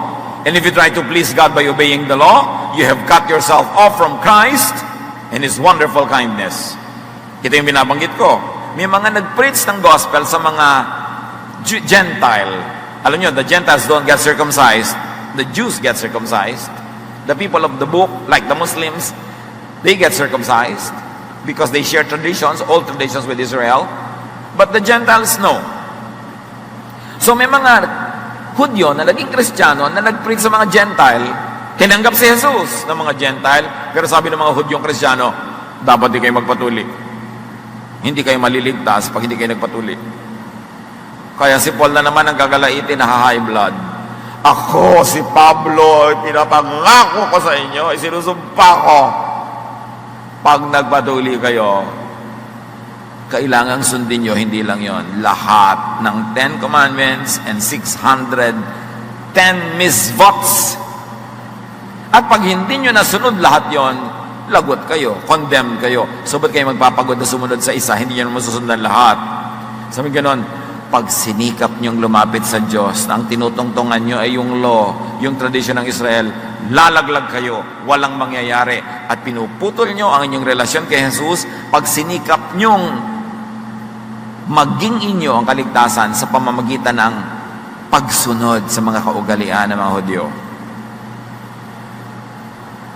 S1: And if you try to please God by obeying the law, you have cut yourself off from Christ and His wonderful kindness. Ito yung binabanggit ko. May mga nag-preach ng gospel sa mga Gentile. Alam nyo, the Gentiles don't get circumcised. The Jews get circumcised. The people of the book, like the Muslims, they get circumcised because they share traditions, old traditions with Israel. But the Gentiles, no. So may mga Hudyo na naging Kristiyano na nag-preach sa mga Gentile, tinanggap si Jesus ng mga Gentile, pero sabi ng mga Hudyong Kristiyano, dapat di kayo magpatuli. Hindi kayo maliligtas pag hindi kayo nagpatuli. Kaya si Paul na naman ang gagalaitin na high blood. Ako, si Pablo, pinapangako ko sa inyo, isinusumpa ko. Pag nagpatuli kayo, kailangang sundin nyo, hindi lang yon. Lahat ng 10 Commandments and 610 misvots. At pag hindi nyo nasunod lahat yon, lagot kayo, condemn kayo. So ba't kayo magpapagod na sumunod sa isa, hindi nyo naman susundan lahat. Sabi ganon, pag sinikap nyong lumapit sa Diyos, na ang tinutungtungan nyo ay yung law, yung tradisyon ng Israel, lalaglag kayo, walang mangyayari. At pinuputol nyo ang inyong relasyon kay Jesus, pag sinikap nyong maging inyo ang kaligtasan sa pamamagitan ng pagsunod sa mga kaugalian ng mga Hudyo.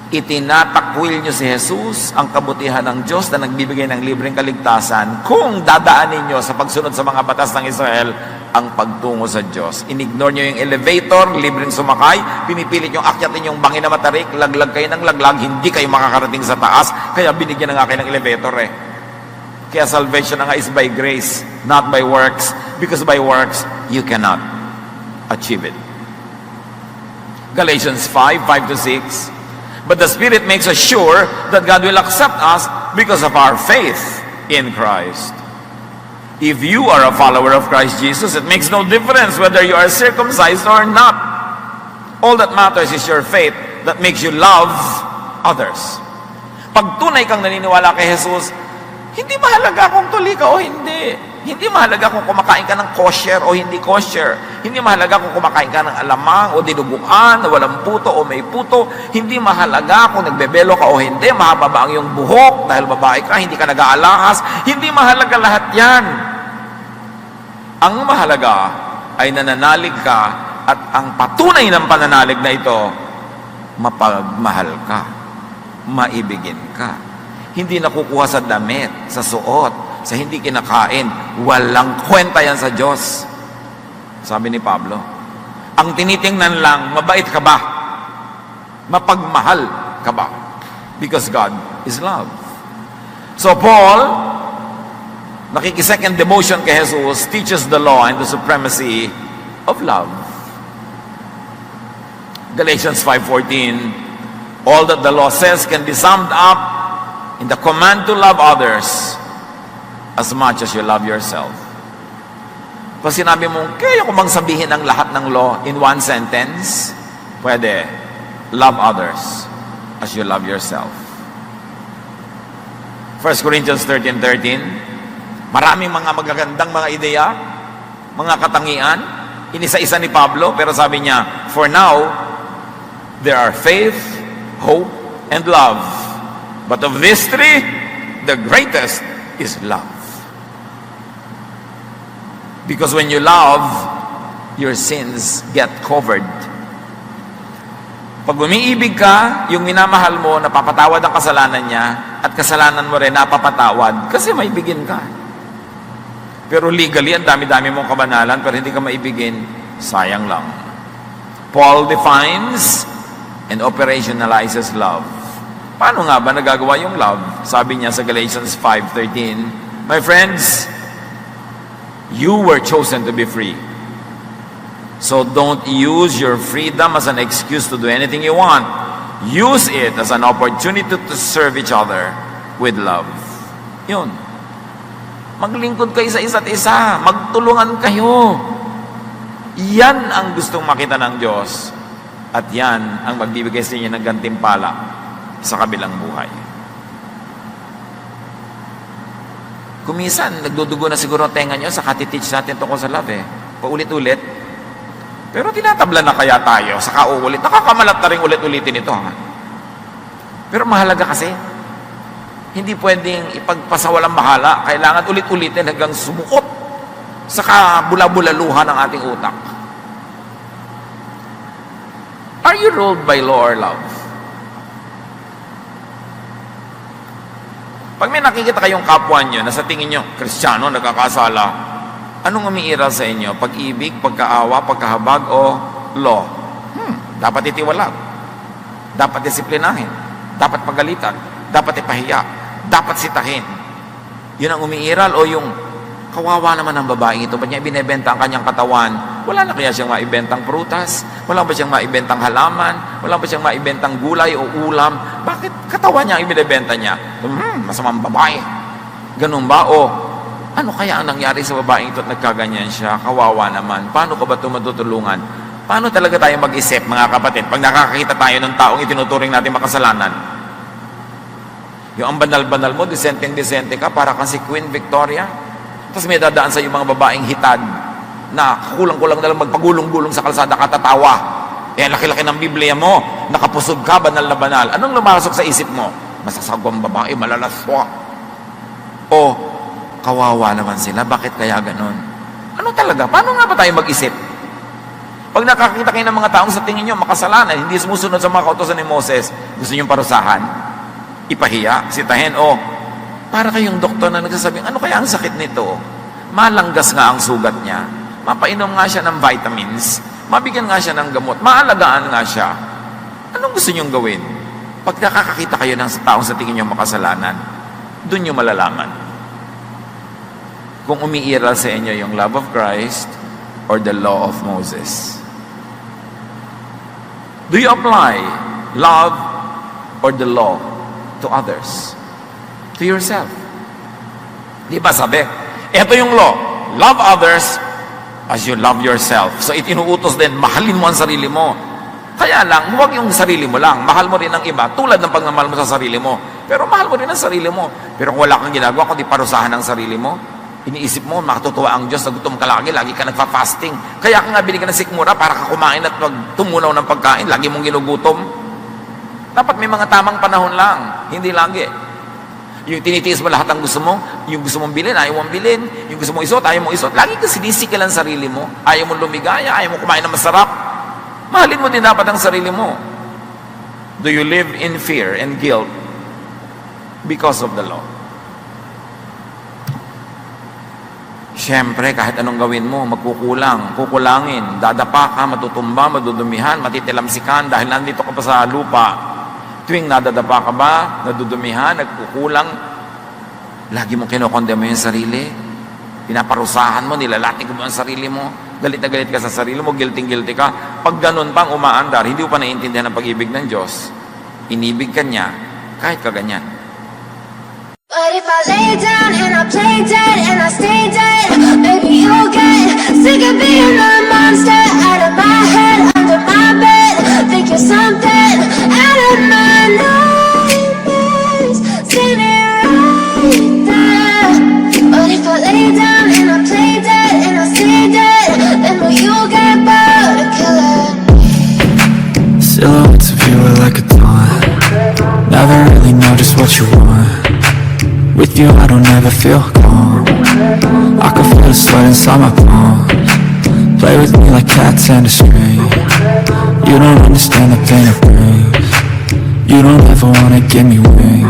S1: Itinatakwil nyo si Jesus, ang kabutihan ng Diyos na nagbibigay ng libreng kaligtasan, kung dadaanin nyo sa pagsunod sa mga batas ng Israel ang pagtungo sa Diyos. Inignore nyo yung elevator, libreng sumakay, pinipilit yung akyatin yung bangin na matarik, laglag kayo ng laglag, hindi kayo makakarating sa taas, kaya binigyan na nga kayo ng elevator eh. Kaya salvation na nga is by grace, not by works, because by works, you cannot achieve it. Galatians 5, 5-6. But the Spirit makes us sure that God will accept us because of our faith in Christ. If you are a follower of Christ Jesus, it makes no difference whether you are circumcised or not. All that matters is your faith that makes you love others. Pag tunay kang naniniwala kay Jesus, hindi mahalaga kung tuli ka o hindi. Hindi mahalaga kung kumakain ka ng kosher o hindi kosher. Hindi mahalaga kung kumakain ka ng alamang o dinuguan, o walang puto o may puto. Hindi mahalaga kung nagbebelo ka o hindi. Mahaba ba ang iyong buhok dahil babae ka, hindi ka nag-aalahas. Hindi mahalaga lahat yan. Ang mahalaga ay nananalig ka at ang patunay ng pananalig na ito, mapagmahal ka, maibigin ka. Hindi nakukuha sa damit, sa suot, sa hindi kinakain. Walang kwenta yan sa Diyos. Sabi ni Pablo. Ang tinitingnan lang, mabait ka ba? Mapagmahal ka ba? Because God is love. So Paul, nakikisecond devotion kay Jesus, teaches the law and the supremacy of love. Galatians 5:14, all that the law says can be summed up in the command to love others as much as you love yourself. Pag sinabi mo, kaya ko bang sabihin ang lahat ng law in one sentence? Pwede. Love others as you love yourself. 1 Corinthians 13:13, maraming mga magagandang mga ideya, mga katangian, inisa-isa ni Pablo, pero sabi niya, for now, there are faith, hope, and love. But of these three, the greatest is love. Because when you love, your sins get covered. Pag umiibig ka, yung minamahal mo, napapatawad ang kasalanan niya, at kasalanan mo rin napapatawad, kasi maibigin ka. Pero legally, ang dami-dami mong kabanalan, pero hindi ka maibigin, sayang lang. Paul defines and operationalizes love. Paano nga ba nagagawa yung love? Sabi niya sa Galatians 5:13, my friends, you were chosen to be free. So don't use your freedom as an excuse to do anything you want. Use it as an opportunity to serve each other with love. Yun. Maglingkod kayo sa isa't isa. Magtulungan kayo. Yan ang gustong makita ng Diyos. At yan ang magbibigay sa inyo ng gantimpala sa kabilang buhay. Kumisan, nagdudugo na siguro ang tenga nyo sa katiteach natin tungkol sa love paulit-ulit. Pero tinatabla na kaya tayo sa kauulit. Nakakamalat na rin ulit-ulitin ito. Ha? Pero mahalaga kasi, hindi pwedeng ipagpasawalang bahala. Kailangan ulit-ulitin hanggang sumukot sa kabula-bulaluhan ng ating utak. Are you ruled by law or love? Pag may nakikita kayong kapwa nyo na sa tingin nyo, Kristiyano, nagkakasala, anong umiiral sa inyo? Pag-ibig, pagkaawa, pagkahabag, o law? Dapat itiwalag. Dapat disiplinahin. Dapat pagalitan. Dapat ipahiya. Dapat sitahin. Yun ang umiiral o yung kawawa naman ng babaeng ito. Ba't niya binibenta ang kanyang katawan? Wala na kaya siyang maibentang prutas? Wala ba siyang maibentang halaman? Wala ba siyang maibentang gulay o ulam? Bakit katawan niya ang binibenta niya? Masamang babae. Ganun ba? O ano kaya ang nangyari sa babaeng ito at nagkaganyan siya? Kawawa naman. Paano ka ba ito matutulungan? Paano talaga tayo mag-isip, mga kapatid, pag nakakakita tayo ng taong itinuturing natin makasalanan? Yung ang banal-banal mo, disenteng-disente ka, para kang si Queen Victoria. Tapos may dadaan sa yung mga babaeng hitad na kulang-kulang na lang magpagulong-gulong sa kalsada, katatawa. Eh, laki-laki ng Biblia mo, nakapusog ka, banal na banal. Anong lumasok sa isip mo? Masasagwang babae, malalaswa. O, kawawa naman sila. Bakit kaya ganon? Ano talaga? Paano nga ba tayo mag-isip? Pag nakakita kayo ng mga taong sa tingin nyo makasalanan, hindi sumusunod sa mga kautosan ni Moses, gusto nyo parusahan, ipahiya, sitahin, o para kayong doktor na nagsasabing, ano kaya ang sakit nito? Malanggas nga ang sugat niya. Mapainom nga siya ng vitamins. Mabigyan nga siya ng gamot. Maalagaan nga siya. Anong gusto nyong gawin? Pag nakakakita kayo ng taong sa tingin nyo makasalanan, doon nyo malalaman kung umiiral sa inyo yung love of Christ or the law of Moses. Do you apply love or the law to others? To yourself? Di ba sabi? Ito yung law. Love others as you love yourself. So itinuutos din, mahalin mo ang sarili mo. Kaya lang, huwag yung sarili mo lang. Mahal mo rin ang iba, tulad ng pagmamahal mo sa sarili mo. Pero mahal mo rin ang sarili mo. Pero kung wala kang ginagawa, kundi parusahan ang sarili mo, iniisip mo, makatutuwa ang Diyos, nagutom ka lagi ka nagpa-fasting. Kaya ka nga binigyan ng sikmura para ka kumain at tumunaw ng pagkain, lagi mong ginugutom. Dapat may mga tamang panahon lang, hindi lagi. Yung tinitiis mo lahat ang gusto mo, yung gusto mong bilhin, ayaw mong bilhin, yung gusto mong isuot, ayaw mong isuot. Lagi ka sinisikil ang sarili mo, ayaw mong lumigaya, ayaw mong kumain ng masarap. Mahalin mo din dapat ang sarili mo. Do you live in fear and guilt because of the law? Siyempre, kahit anong gawin mo, kukulangin, dadapa ka, matutumba, madudumihan, matitilamsikan dahil nandito ka pa sa lupa. Tuwing nadadapa ka ba, nadudumihan, nagkukulang, lagi mo kinokondemo yung sarili, pinaparusahan mo, nilalating mo ang sarili mo, galit na galit ka sa sarili mo, guilty ka. Pag ganun pang umaandar, hindi mo pa naiintindihan ang pag-ibig ng Diyos. Inibig ka niya, kahit kaganyan.
S2: But if I lay down and I play dead and I stay dead, maybe you'll get sick of being the monster out of my head, under my bed. Think you're something out of my nightmares, seen it right there. But if I lay down and I play dead and I stay dead, then will you get bored of killing me?
S3: Silhouettes of you are like a taunt. Never really know just what you want. With you I don't ever feel calm. I can feel the sweat inside my palms. Play with me like cats and a string. You don't understand the pain it brings. You don't ever wanna give me wings.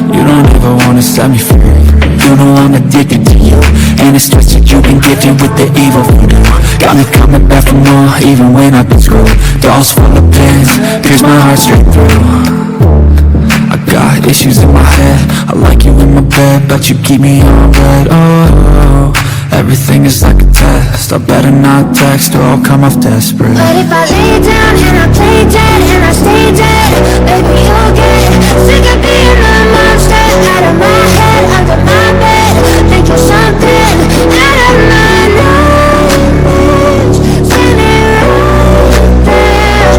S3: You don't ever wanna set me free. You know I'm addicted to you, and it's twisted. You've been gifted with the evil voodoo. Got me coming back for more, even when I've been screwed. Dolls full of pins, pierce my heart straight through. I got issues in my head. I like you in my bed, but you keep me on red. Oh, everything is like a test. I better not text or I'll come off desperate.
S2: But if I lay down and I play dead and I stay dead, maybe you'll get sick of being the monster out of my head, under my bed. Think you're something out of my nightmares, seen it right there.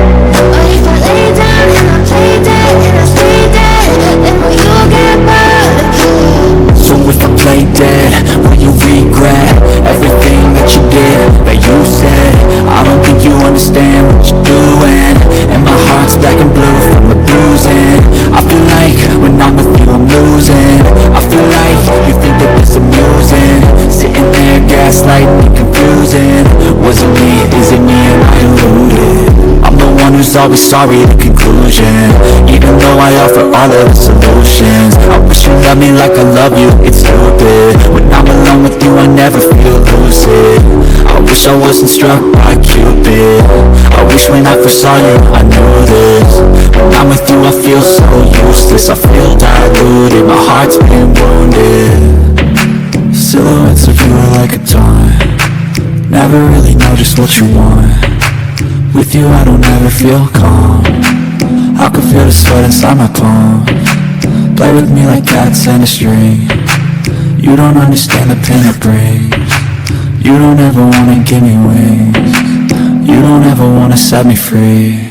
S2: But if I lay down and I play dead and I stay dead, then will you get bored of killing me?
S3: So if I play dead, will you regret everything that you did, that you said? I don't think you understand what you're doing, and my heart's black and blue from the bruising. I feel like when I'm with you I'm losing. I feel like you think that this amusing, sitting there gaslighting, confusing. Was it me, is it me, am I eluded? I'm the one who's always sorry, the conclusion. Even though I offer all of the solutions, I wish you loved me like I love you, it's stupid. When I'm alone with you I never feel lucid. I wish I wasn't struck by Cupid. I wish when I first saw you I knew this. When I'm with you I feel so useless. I feel diluted, my heart's been wounded. Silhouettes of you are like a taunt. Never really know just what you want. With you I don't ever feel calm. I can feel the sweat inside my palms. Play with me like cats and a string. You don't understand the pain it brings. You don't ever wanna give me wings. You don't ever wanna set me free.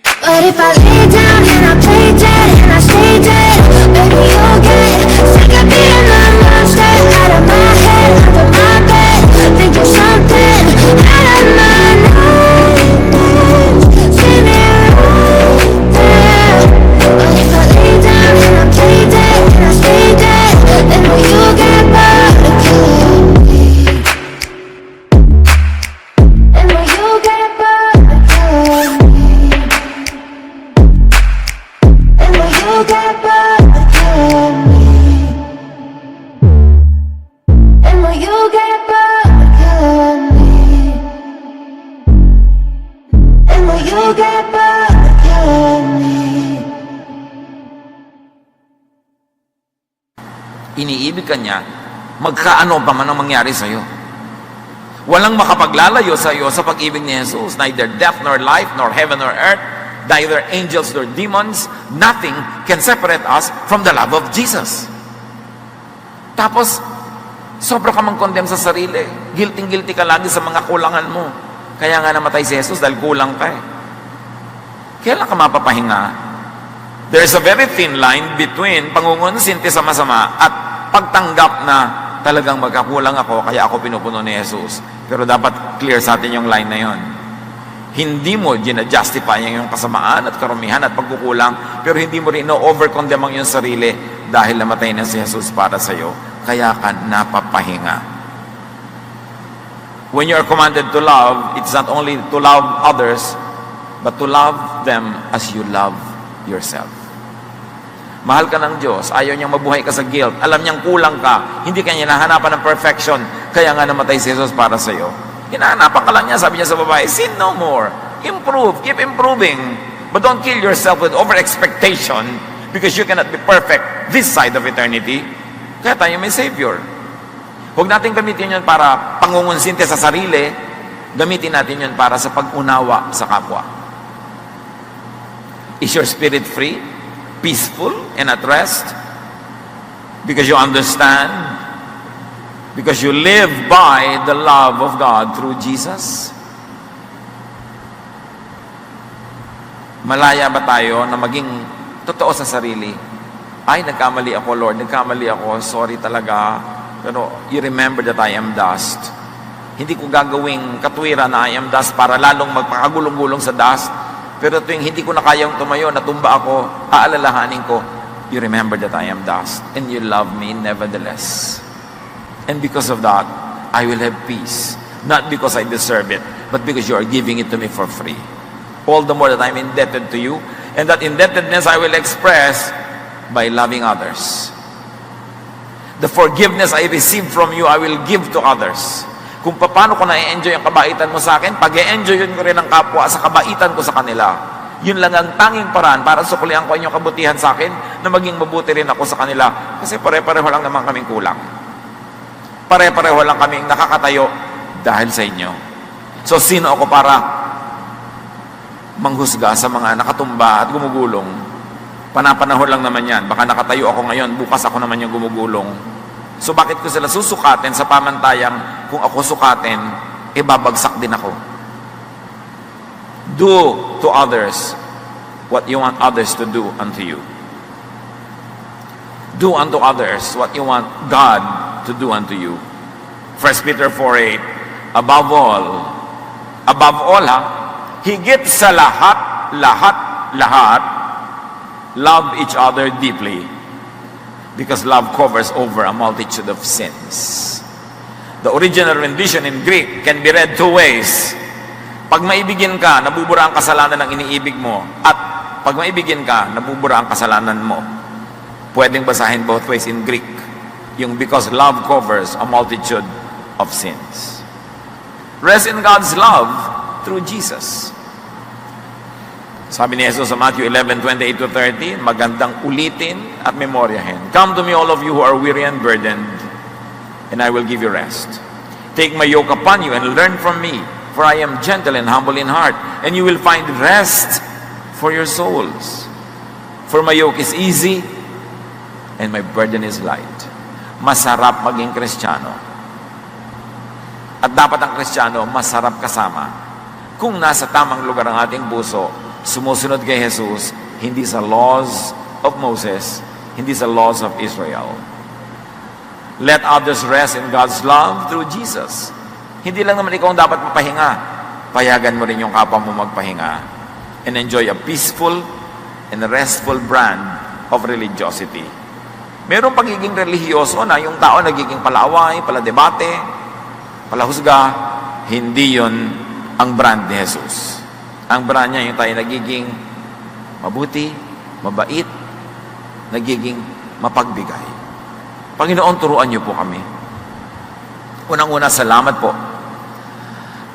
S2: But if I lay down and I play dead and I stay dead, maybe you'll get sick of being the monster out of my head, under my bed. Think you're something out of my nightmares, seen it right there. But if I lay down and I play dead and I stay dead, then will you get bored of killing me? And will you get bored of killing me? And will you get bored of killing me? And will you get bored of killing me? And will you get bored of killing me?
S1: Iniibig ka niya, magkaano pa man ang mangyari sa'yo. Walang makapaglalayo sa iyo sa pag-ibig ni Jesus, neither death nor life, nor heaven nor earth, neither angels nor demons, nothing can separate us from the love of Jesus. Tapos, sobra ka mang condemn sa sarili. Guilty ka lagi sa mga kulangan mo. Kaya nga namatay si Jesus dahil kulang ka eh. Kailan ka mapapahinga? There's a very thin line between pangungonsinti sa masama at pagtanggap na talagang magkakulang ako, kaya ako pinupuno ni Jesus. Pero dapat clear sa atin yung line na yon. Hindi mo ginajustify yung kasamaan at karumihan at pagkukulang, pero hindi mo rin no-overcondemn ang iyong sarili dahil namatay na si Jesus para sa iyo. Kaya ka napapahinga. When you are commanded to love, it's not only to love others, but to love them as you love yourself. Mahal ka ng Diyos, ayaw niyang mabuhay ka sa guilt, alam niyang kulang ka, hindi ka niya nahanapan ng perfection, kaya nga namatay si Jesus para sa iyo. Hinahanapan ka lang niya, sabi niya sa babae, sin no more, improve, keep improving, but don't kill yourself with over-expectation because you cannot be perfect this side of eternity. Kaya tayo may Savior. Huwag natin gamitin yun para pangungunsinte sa sarili, gamitin natin yun para sa pag-unawa sa kapwa. Is your spirit free? Peaceful and at rest? Because you understand? Because you live by the love of God through Jesus? Malaya ba tayo na maging totoo sa sarili? Ay, nagkamali ako, Lord. Nagkamali ako. Sorry talaga. Pero you remember that I am dust. Hindi ko gagawing katwiran na I am dust para lalong magpakagulong-gulong sa dust. Pero tuwing hindi ko na kayang tumayo, natumba ako, aalalahanin ko, you remember that I am dust, and you love me nevertheless. And because of that, I will have peace. Not because I deserve it, but because you are giving it to me for free. All the more that I'm indebted to you, and that indebtedness I will express by loving others. The forgiveness I receive from you, I will give to others. Kung paano ko na-enjoy ang kabaitan mo sa akin, pag-e-enjoy yun ko rin ang kapwa sa kabaitan ko sa kanila. Yun lang ang tanging paraan para suklian ko inyong kabutihan sa akin na maging mabuti rin ako sa kanila. Kasi pare-pareho lang naman kaming kulang. Pare-pareho lang kaming nakakatayo dahil sa inyo. So, sino ako para manghusga sa mga nakatumba at gumugulong? Panapanahon lang naman yan. Baka nakatayo ako ngayon, bukas ako naman yung gumugulong. So bakit ko sila susukatin sa pamantayang kung ako sukatin, babagsak din ako? Do to others what you want others to do unto you. Do unto others what you want God to do unto you. 1 Peter 4:8, above all higit sa lahat, love each other deeply. Because love covers over a multitude of sins. The original rendition in Greek can be read two ways. Pag maibigin ka, nabubura ang kasalanan ng iniibig mo. At pag maibigin ka, nabubura ang kasalanan mo. Pwedeng basahin both ways in Greek. Yung because love covers a multitude of sins. Rest in God's love through Jesus. Sabi ni Jesus sa Matthew 11:28-30, magandang ulitin at memoryahin. Come to me all of you who are weary and burdened, and I will give you rest. Take my yoke upon you and learn from me, for I am gentle and humble in heart, and you will find rest for your souls. For my yoke is easy, and my burden is light. Masarap maging Kristiyano. At dapat ang Kristiyano, masarap kasama. Kung nasa tamang lugar ang ating puso, sumusunod kay Jesus, hindi sa laws of Moses, hindi sa laws of Israel. Let others rest in God's love through Jesus. Hindi lang naman ikaw ang dapat mapahinga. Payagan mo rin yung kapwa mo magpahinga and enjoy a peaceful and restful brand of religiosity. Merong pagiging religyoso na yung tao nagiging palaaway, paladebate, palahusga. Hindi yon ang brand ni Jesus. Ang brand niya yung tayo nagiging mabuti, mabait, nagiging mapagbigay. Panginoon, turuan niyo po kami. Unang-una, salamat po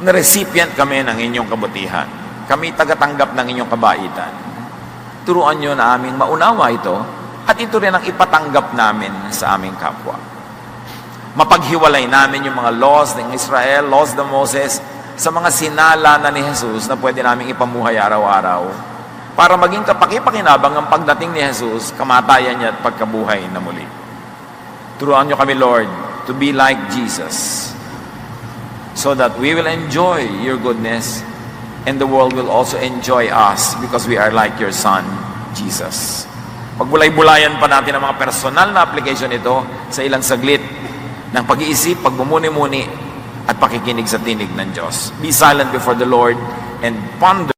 S1: na recipient kami ng inyong kabutihan. Kami tagatanggap ng inyong kabaitan. Turuan niyo na aming maunawa ito at ito rin ang ipatanggap namin sa aming kapwa. Mapaghiwalay namin yung mga laws ng Israel, laws ng Moses, sa mga sinala na ni Jesus na pwede namin ipamuhay araw-araw para maging kapaki-pakinabang ang pagdating ni Jesus, kamatayan niya at pagkabuhay na muli. Turuan niyo kami, Lord, to be like Jesus. so that we will enjoy your goodness and the world will also enjoy us because we are like your Son, Jesus. Pagbulay-bulayan pa natin ang mga personal na application ito sa ilang saglit ng pag-iisip, pagmumuni-muni at pakikinig sa tinig ng Diyos. Be silent before the Lord and ponder